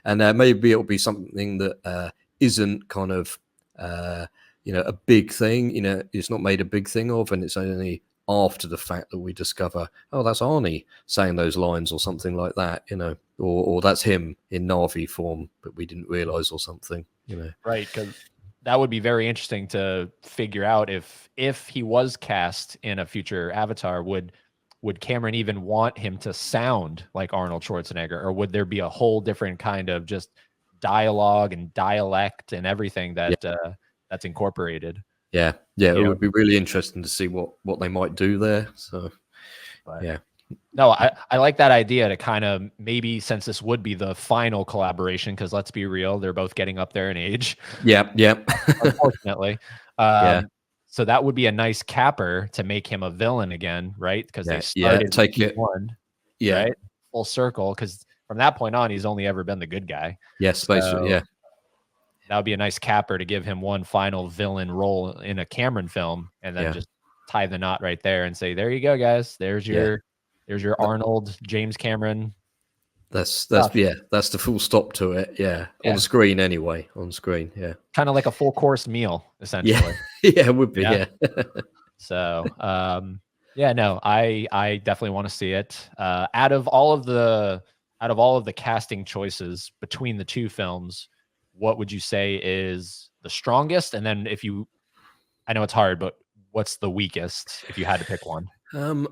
And maybe it'll be something that isn't kind of a big thing. It's not made a big thing of, and it's only after the fact that we discover, oh, that's Arnie saying those lines or something like that, or that's him in Na'vi form, but we didn't realize or something, Right, because that would be very interesting to figure out if he was cast in a future Avatar, would Cameron even want him to sound like Arnold Schwarzenegger, or would there be a whole different kind of just dialogue and dialect and everything that that's incorporated? It would be really interesting to see what they might do there. So, No, I like that idea to kind of maybe, since this would be the final collaboration, because let's be real, they're both getting up there in age, Yeah, yeah, unfortunately. yeah, So that would be a nice capper to make him a villain again, right? Because they yeah, yeah. started Take with it. one, Yeah, right? Full circle, because from that point on, he's only ever been the good guy. yes, basically, So yeah, that would be a nice capper to give him one final villain role in a Cameron film, and then yeah, just tie the knot right there and say, "There you go, guys. yeah. There's your Arnold, James Cameron That's stuff." yeah, that's the full stop to it. Yeah, on Yeah, screen anyway. On screen, yeah, kind of like a full course meal, yeah, essentially. yeah. It would be, Yeah. yeah, So, yeah, no, I definitely want to see it. Out of all of the casting choices between the two films, what would you say is the strongest? And then I know it's hard, but what's the weakest if you had to pick one? um,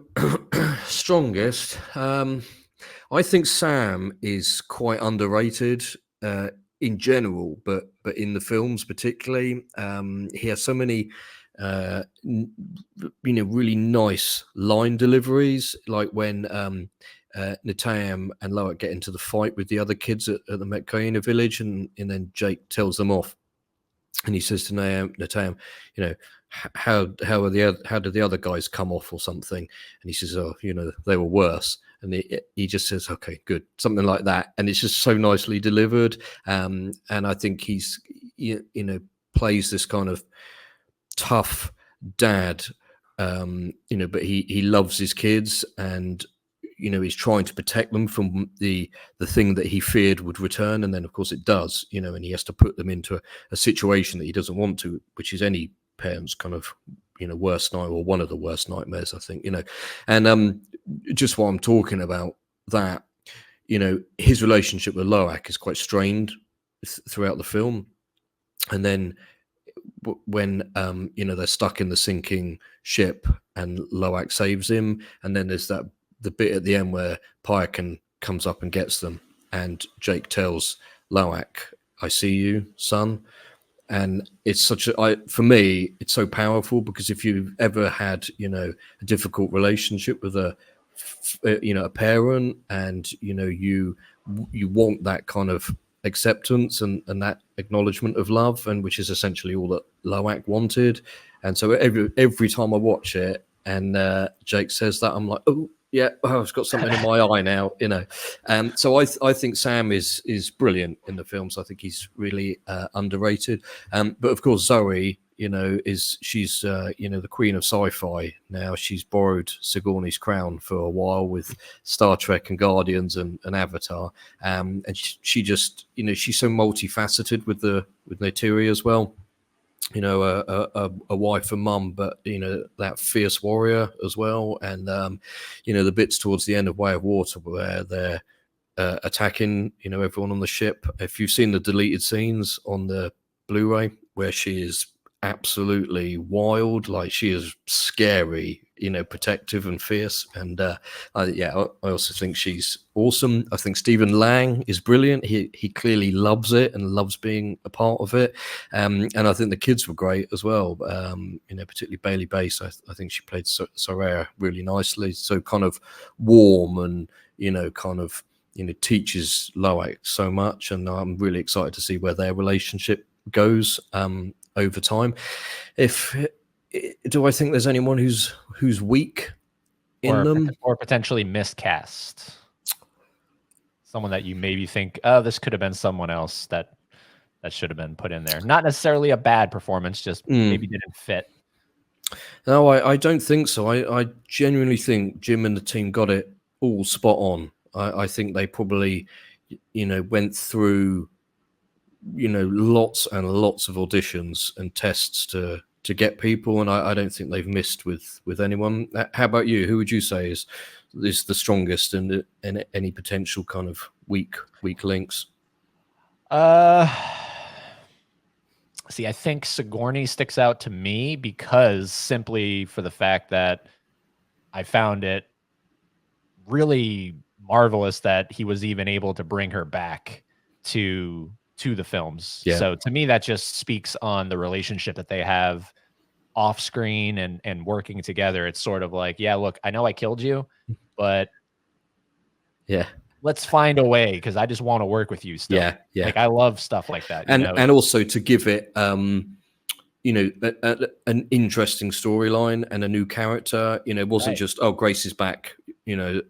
strongest. I think Sam is quite underrated in general, but in the films particularly, he has so many, really nice line deliveries, like when Natam and Loic get into the fight with the other kids at the Metcaina village, and then Jake tells them off, and he says to Natam, how did the other guys come off or something? And he says, oh, they were worse. And he just says, okay, good, something like that. And it's just so nicely delivered. And I think he's plays this kind of tough dad, but he loves his kids, and he's trying to protect them from the thing that he feared would return, and then of course it does, and he has to put them into a situation that he doesn't want to, which is any parent's kind of worst night, or one of the worst nightmares, I think. And just while I'm talking about that, his relationship with Loic is quite strained throughout the film, and then when they're stuck in the sinking ship and Loic saves him, and then there's the bit at the end where Payakan comes up and gets them, and Jake tells Loic, I see you, son. And it's for me, it's so powerful, because if you've ever had, a difficult relationship with a parent, and, you want that kind of acceptance and that acknowledgement of love, and which is essentially all that Loic wanted. And so every time I watch it and Jake says that, I'm like, oh, yeah, I've got something in my eye now, So I think Sam is brilliant in the films. I think he's really underrated. But of course, Zoe, she's the queen of sci-fi now. She's borrowed Sigourney's crown for a while with Star Trek and Guardians and Avatar. And she just, she's so multifaceted with Neytiri as well. A wife and mum, but that fierce warrior as well. And the bits towards the end of Way of Water where they're attacking everyone on the ship. If you've seen the deleted scenes on the Blu-ray, where she is absolutely wild, like she is scary, protective and fierce. And I also think she's awesome. I think Stephen Lang is brilliant. He clearly loves it and loves being a part of it. And I think the kids were great as well. Particularly Bailey Bass. I think she played Soraya really nicely. So kind of warm and teaches Loic so much, and I'm really excited to see where their relationship goes over time. Do I think there's anyone who's weak in them, or potentially miscast? Someone that you maybe think, oh, this could have been someone else that should have been put in there. Not necessarily a bad performance, just maybe didn't fit. No, I don't think so. I genuinely think Jim and the team got it all spot on. I think they probably, went through, lots and lots of auditions and tests to get people, and I don't think they've missed with anyone. How about you? Who would you say is the strongest and any potential kind of weak links? See, I think Sigourney sticks out to me because simply for the fact that I found it really marvelous that he was even able to bring her back to the films. Yeah. So to me, that just speaks on the relationship that they have off screen and working together, it's sort of like, yeah, look, I know I killed you, but Yeah. let's find a way, because I just want to work with you still. Yeah. Yeah. Like, I love stuff like that. And also to give it an interesting storyline and a new character. It wasn't just, oh, Grace is back,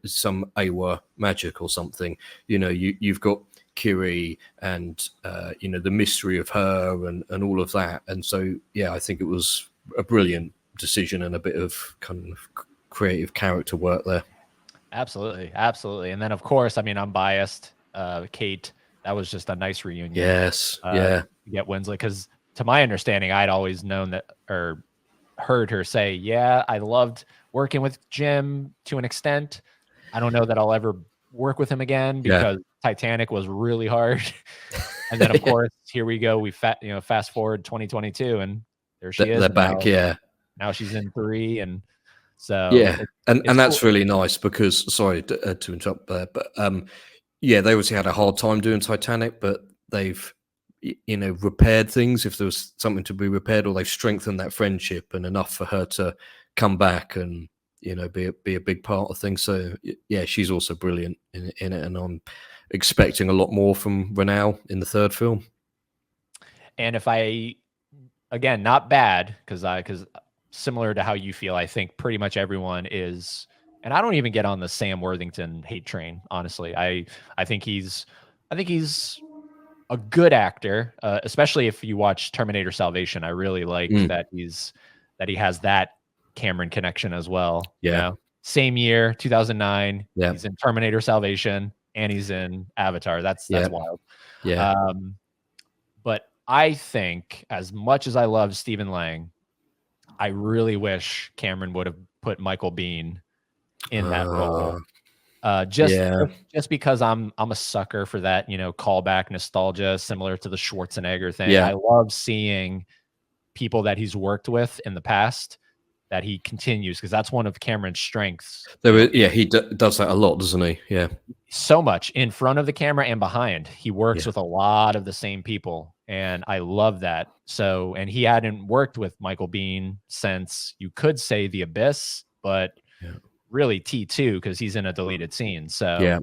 some Awa magic or something. You've got Kiri and the mystery of her and all of that. And so yeah, I think it was a brilliant decision and a bit of kind of creative character work there. Absolutely. And then of course, I mean, I'm biased. Kate, that was just a nice reunion. Yes. To get Winslet, because to my understanding, I'd always known that, or heard her say, yeah, I loved working with Jim to an extent. I don't know that I'll ever work with him again, because Titanic was really hard. And then of course, here we go. We fast forward 2022, and there she is. They're back. Now she's in 3, and so and that's cool. Really nice, because sorry to interrupt there, but they obviously had a hard time doing Titanic, but they've repaired things if there was something to be repaired, or they've strengthened that friendship and enough for her to come back and be a big part of things. So yeah, she's also brilliant in it, and I'm expecting a lot more from Renau in the 3rd film. And if again, not bad, because similar to how you feel, I think pretty much everyone is, and I don't even get on the Sam Worthington hate train, honestly. I think he's a good actor, especially if you watch Terminator Salvation. I really like that he has that Cameron connection as well. Yeah. Same year, 2009. Yeah. He's in Terminator Salvation and he's in Avatar. That's wild. Yeah. But I think, as much as I love Stephen Lang, I really wish Cameron would have put Michael Biehn in that role. Just because I'm a sucker for that, callback nostalgia, similar to the Schwarzenegger thing. I love seeing people that he's worked with in the past that he continues, because that's one of Cameron's strengths. He does that a lot, doesn't he? Yeah, so much in front of the camera and behind. He works with a lot of the same people, and I love that. So, and he hadn't worked with Michael Biehn since, you could say, The Abyss, but really T2, because he's in a deleted scene. So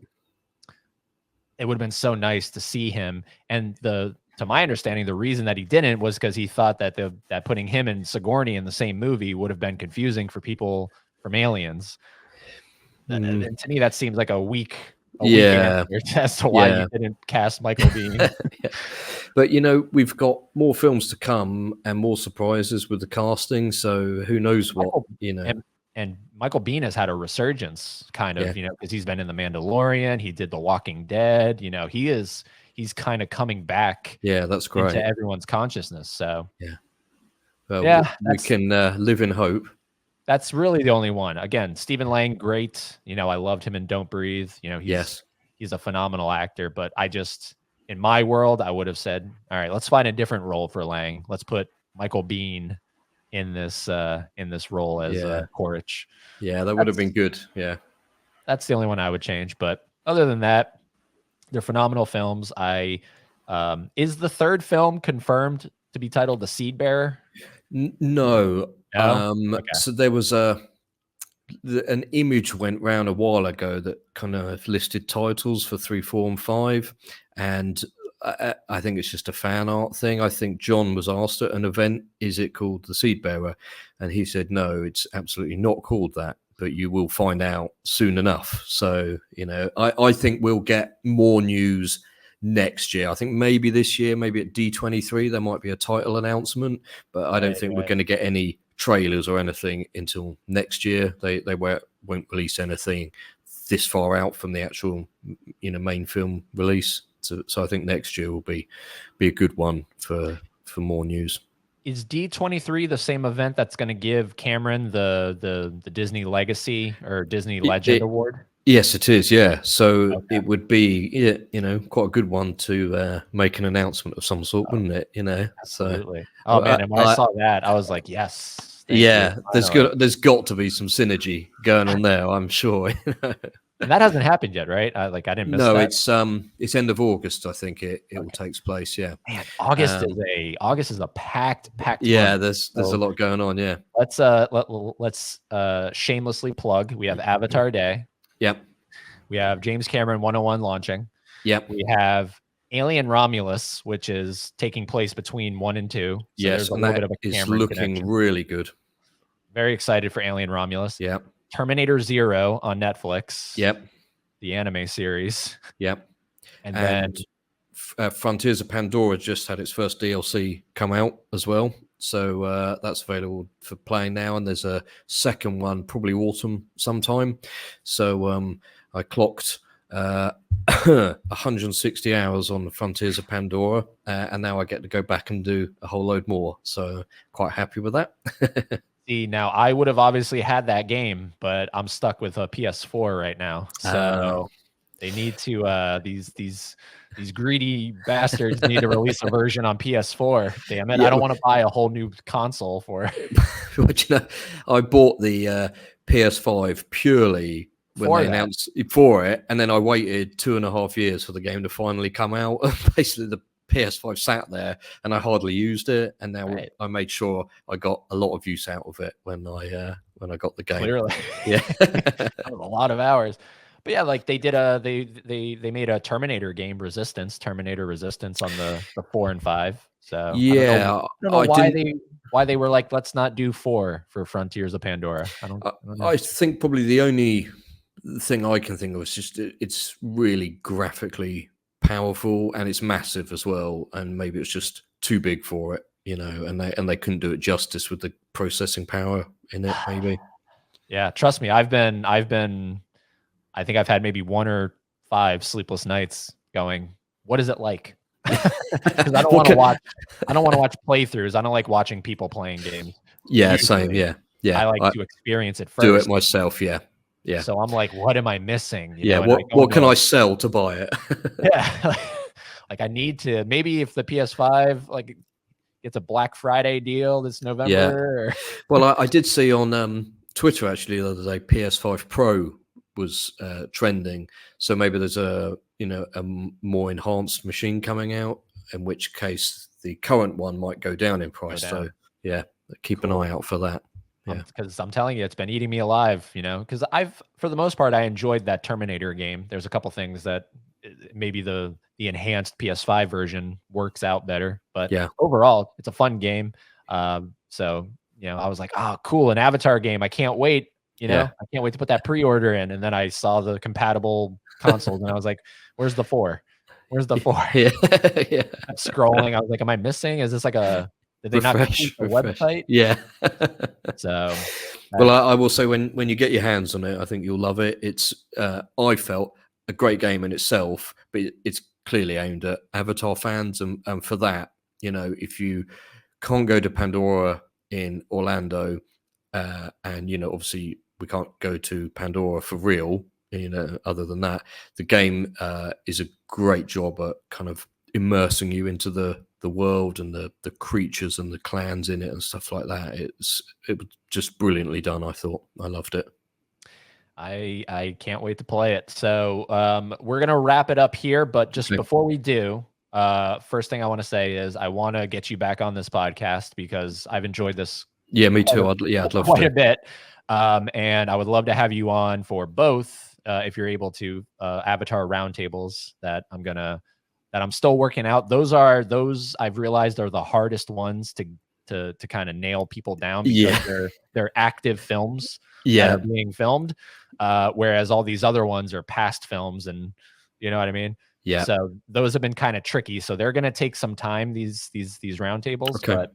it would have been so nice to see him. And to my understanding, the reason that he didn't was because he thought that that putting him and Sigourney in the same movie would have been confusing for people from Aliens. And to me, that seems like a weak answer as to why you didn't cast Michael Biehn. But we've got more films to come and more surprises with the casting. So who knows what And Michael Biehn has had a resurgence, kind of, because he's been in The Mandalorian. He did The Walking Dead. He's kind of coming back. Yeah, that's great. Into everyone's consciousness. So we can live in hope. That's really the only one. Again, Stephen Lang, great. I loved him in Don't Breathe. He's a phenomenal actor. But in my world, I would have said, all right, let's find a different role for Lang. Let's put Michael Biehn in this role as Quaritch. Yeah, that would have been good. Yeah, that's the only one I would change. But other than that, they're phenomenal films. Is the 3rd film confirmed to be titled The Seed Bearer? No. Okay. So there was an image went round a while ago that kind of listed titles for 3, 4, and 5, and I think it's just a fan art thing. I think John was asked at an event, is it called The Seed Bearer? And he said, no, it's absolutely not called that, but you will find out soon enough. So, I think we'll get more news next year. I think maybe this year, maybe at D23, there might be a title announcement, but I don't think we're going to get any trailers or anything until next year. They won't release anything this far out from the actual, main film release. So I think next year will be a good one for more news. Is D23 the same event that's going to give Cameron the Disney Legacy or Disney Legend Award? Yes, it is. Yeah, so it would be quite a good one to make an announcement of some sort, wouldn't it? Absolutely. So, man, and when I saw that, I was like, yes. There's got to be some synergy going on there, I'm sure. And that hasn't happened yet, right? I didn't miss No, that. it's end of August. I think it will takes place. Yeah. Man, August Um, is a packed yeah. month. There's a So lot going on. Yeah. let's shamelessly plug. We have Avatar Day. Yep. We have James Cameron 101 launching. Yep. We have Alien Romulus, which is taking place between 1 and 2. So Yes, there's a and little that bit of a is Cameron looking connection. really good. Very excited for Alien Romulus. Yep. Terminator Zero on Netflix. Yep. The anime series. Yep. And then Frontiers of Pandora just had its first DLC come out as well. So that's available for playing now. And there's a second one, probably autumn sometime. So I clocked 160 hours on the Frontiers of Pandora. And now I get to go back and do a whole load more. So quite happy with that. see, now I would have obviously had that game, but I'm stuck with a PS4 right now. So they need to these greedy bastards need to release a version on PS4. Damn it. Yeah. I don't want to buy a whole new console for it. But, I bought the PS5 purely when For they that. announced for it, and then I waited 2.5 years for the game to finally come out. Basically, the PS5 sat there, and I hardly used it. And now Right. I made sure I got a lot of use out of it when I got the game. Clearly. Yeah. That was a lot of hours. But yeah, like they did they made a Terminator game, Terminator Resistance on the 4 and 5. So Yeah, I don't know why they were like, let's not do 4 for Frontiers of Pandora. I don't know. I think probably the only thing I can think of is just it's really graphically powerful and it's massive as well. And maybe it's just too big for it, and they couldn't do it justice with the processing power in it, maybe. Yeah, trust me, I think I've had maybe 1 or 5 sleepless nights going, what is it like? Because I don't want to watch playthroughs. I don't like watching people playing games. Yeah, Usually. same. Yeah. I like to experience it first. Do it myself. Yeah. Yeah. So I'm like, what am I missing? What can I sell to buy it? Yeah. Like I need to, maybe if the PS5 like gets a Black Friday deal this November. Yeah. Or... Well, I did see on Twitter actually the other day, PS5 Pro was trending. So maybe there's a more enhanced machine coming out, in which case the current one might go down in price. So yeah, keep an eye out for that. Yeah, because I'm telling you, it's been eating me alive. Because for the most part, I enjoyed that Terminator game. There's a couple things that maybe the enhanced PS5 version works out better, but yeah, overall, it's a fun game. So I was like, oh, cool, an Avatar game. I can't wait. I can't wait to put that pre-order in. And then I saw the compatible consoles and I was like, where's the 4? Where's the 4? Yeah. I'm scrolling. I was like, am I missing? Is this like did they not complete the website? Yeah. So, well, I will say when you get your hands on it, I think you'll love it. It's, I felt a great game in itself, but it's clearly aimed at Avatar fans. And for that, if you can't go to Pandora in Orlando, and, obviously we can't go to Pandora for real, other than that, the game is a great job at kind of immersing you into the world and the creatures and the clans in it and stuff like that. It was just brilliantly done. I thought I loved it. I can't wait to play it. So we're gonna wrap it up here, but just before we do, first thing I want to say is I want to get you back on this podcast because I've enjoyed this. Yeah, me too. I'd love quite to. a bit, and I would love to have you on for both if you're able to. Avatar roundtables that I'm still working out. Those I've realized are the hardest ones to kind of nail people down because they're active films that are being filmed, whereas all these other ones are past films, and you know what I mean. Yeah. So those have been kind of tricky. So they're going to take some time. These roundtables. Okay. But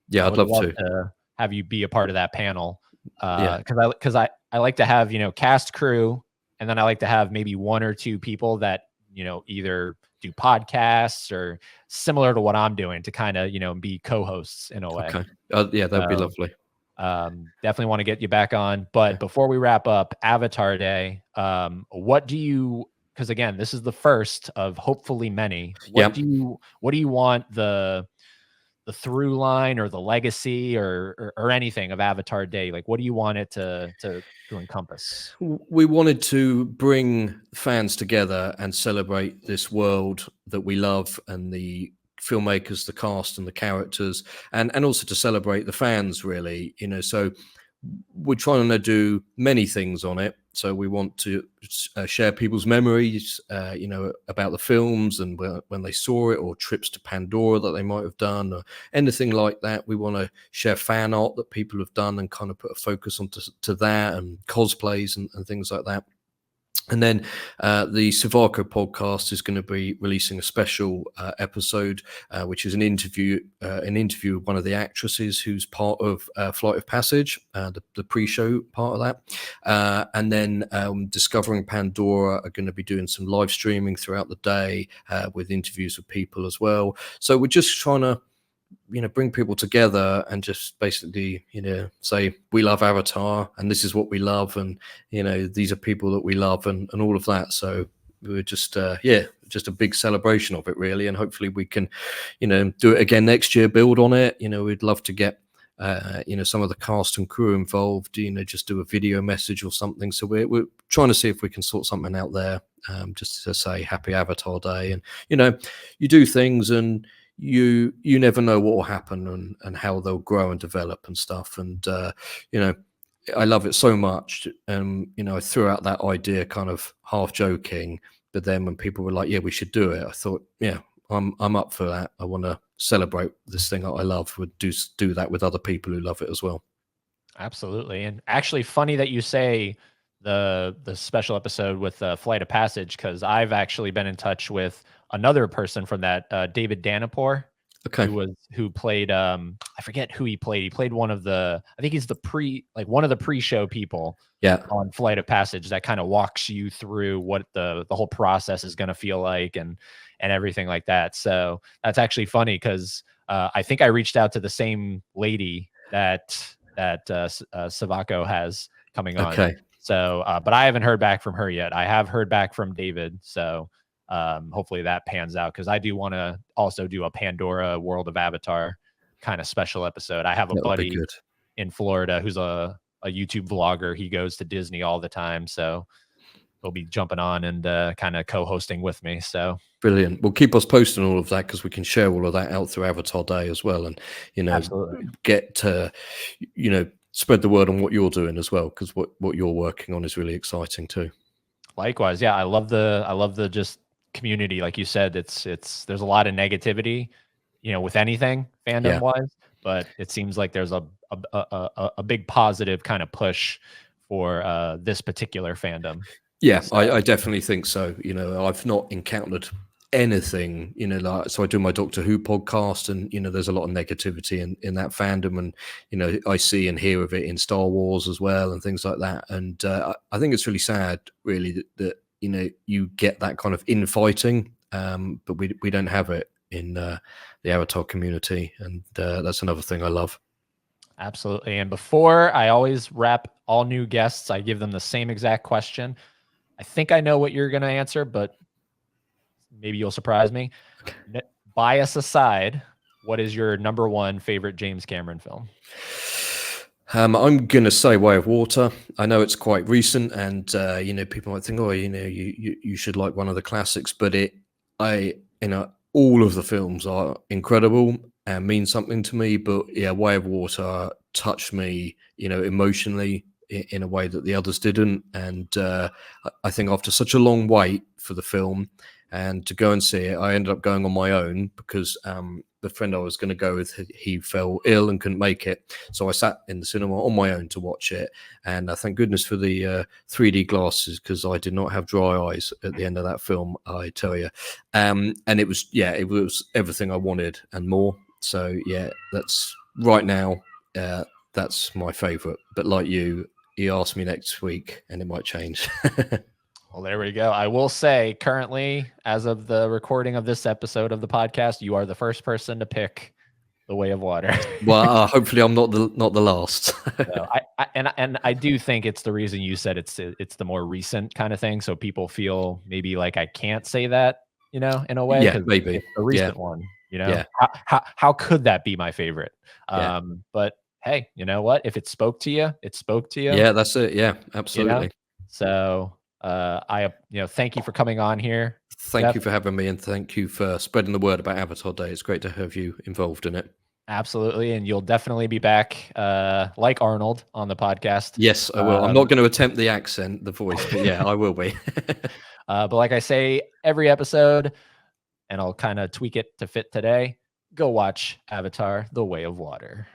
yeah, I'd love to have you be a part of that panel. Because I like to have cast, crew, and then I like to have maybe 1 or 2 people that either do podcasts or similar to what I'm doing to kind of be co-hosts in a way. Okay. Yeah, that'd be lovely. Definitely want to get you back on. But before we wrap up, Avatar Day, what do you? Because again, this is the first of hopefully many. What do you want the the through line or the legacy or anything of Avatar Day? Like, what do you want it to encompass? We wanted to bring fans together and celebrate this world that we love and the filmmakers, the cast and the characters, and also to celebrate the fans, really. So we're trying to do many things on it. So we want to share people's memories, about the films and when they saw it, or trips to Pandora that they might have done, or anything like that. We want to share fan art that people have done and kind of put a focus on to that, and cosplays and things like that. And then the Savako podcast is going to be releasing a special episode, which is an interview with one of the actresses who's part of Flight of Passage, the pre-show part of that. And then Discovering Pandora are going to be doing some live streaming throughout the day with interviews with people as well. So we're just trying to bring people together and just basically, say we love Avatar and this is what we love, and these are people that we love, and all of that. So we're just just a big celebration of it, really, and hopefully we can do it again next year, build on it. We'd love to get some of the cast and crew involved, just do a video message or something. So we're trying to see if we can sort something out there, just to say happy Avatar Day. And you do things and you never know what will happen and how they'll grow and develop and stuff. And I love it so much. I threw out that idea kind of half joking, but then when people were like, yeah, we should do it, I thought, yeah, I'm up for that. I want to celebrate this thing that I love, would do that with other people who love it as well. Absolutely. And actually funny that you say the special episode with Flight of Passage, because I've actually been in touch with another person from that, David Danapor, okay, who played I forget who he played. He played one of the, I think he's one of the pre-show people on Flight of Passage that kind of walks you through what the whole process is going to feel like and everything like that. So that's actually funny because I think I reached out to the same lady that Savako has coming on. Okay. So, but I haven't heard back from her yet. I have heard back from David. So hopefully that pans out, because I do want to also do a Pandora World of Avatar kind of special episode. I have a buddy in Florida who's a YouTube vlogger. He goes to Disney all the time. So he'll be jumping on and kind of co-hosting with me. So brilliant. Well, keep us posting all of that, because we can share all of that out through Avatar Day as well. And, absolutely get to, spread the word on what you're doing as well, because what you're working on is really exciting too. Likewise. Yeah. I love the just community. Like you said, there's a lot of negativity, with anything fandom wise, but it seems like there's a big positive kind of push for this particular fandom. Yeah, so I definitely think so. I've not encountered anything, so I do my Doctor Who podcast, and there's a lot of negativity in that fandom, and I see and hear of it in Star Wars as well and things like that. And I think it's really sad, really, that you get that kind of infighting, but we don't have it in the Avatar community, and that's another thing I love. Absolutely. And before I always wrap all new guests, I give them the same exact question. I think I know what you're going to answer, but maybe you'll surprise me. Bias aside, what is your number one favorite James Cameron film? I'm going to say Way of Water. I know it's quite recent, and people might think, oh, you should like one of the classics, but all of the films are incredible and mean something to me. But yeah, Way of Water touched me, emotionally in a way that the others didn't. And I think after such a long wait for the film and to go and see it, I ended up going on my own because the friend I was going to go with, he fell ill and couldn't make it. So I sat in the cinema on my own to watch it. And thank goodness for the 3D glasses, because I did not have dry eyes at the end of that film, I tell you. And it was everything I wanted and more. So yeah, that's right now, that's my favorite. But like you asked me next week and it might change. Well, there we go. I will say currently, as of the recording of this episode of the podcast, you are the first person to pick The Way of Water. Well, hopefully I'm not the last. So I do think it's the reason you said it's the more recent kind of thing. So people feel maybe like I can't say that, in a way. Yeah, maybe it's the recent one. You know, Yeah. how could that be my favorite? Yeah. But hey, you know what? If it spoke to you, it spoke to you. Yeah, that's it. Yeah, You know, absolutely. so thank you for coming on here. Thank Geoff. you for having me, and thank you for spreading the word about Avatar Day. It's great to have you involved in it. Absolutely, and you'll definitely be back, like Arnold, on the podcast. Yes, I will. I'm not going to attempt the accent, the voice, but yeah, I will be. But like I say, every episode, and I'll kind of tweak it to fit today. Go watch Avatar: The Way of Water.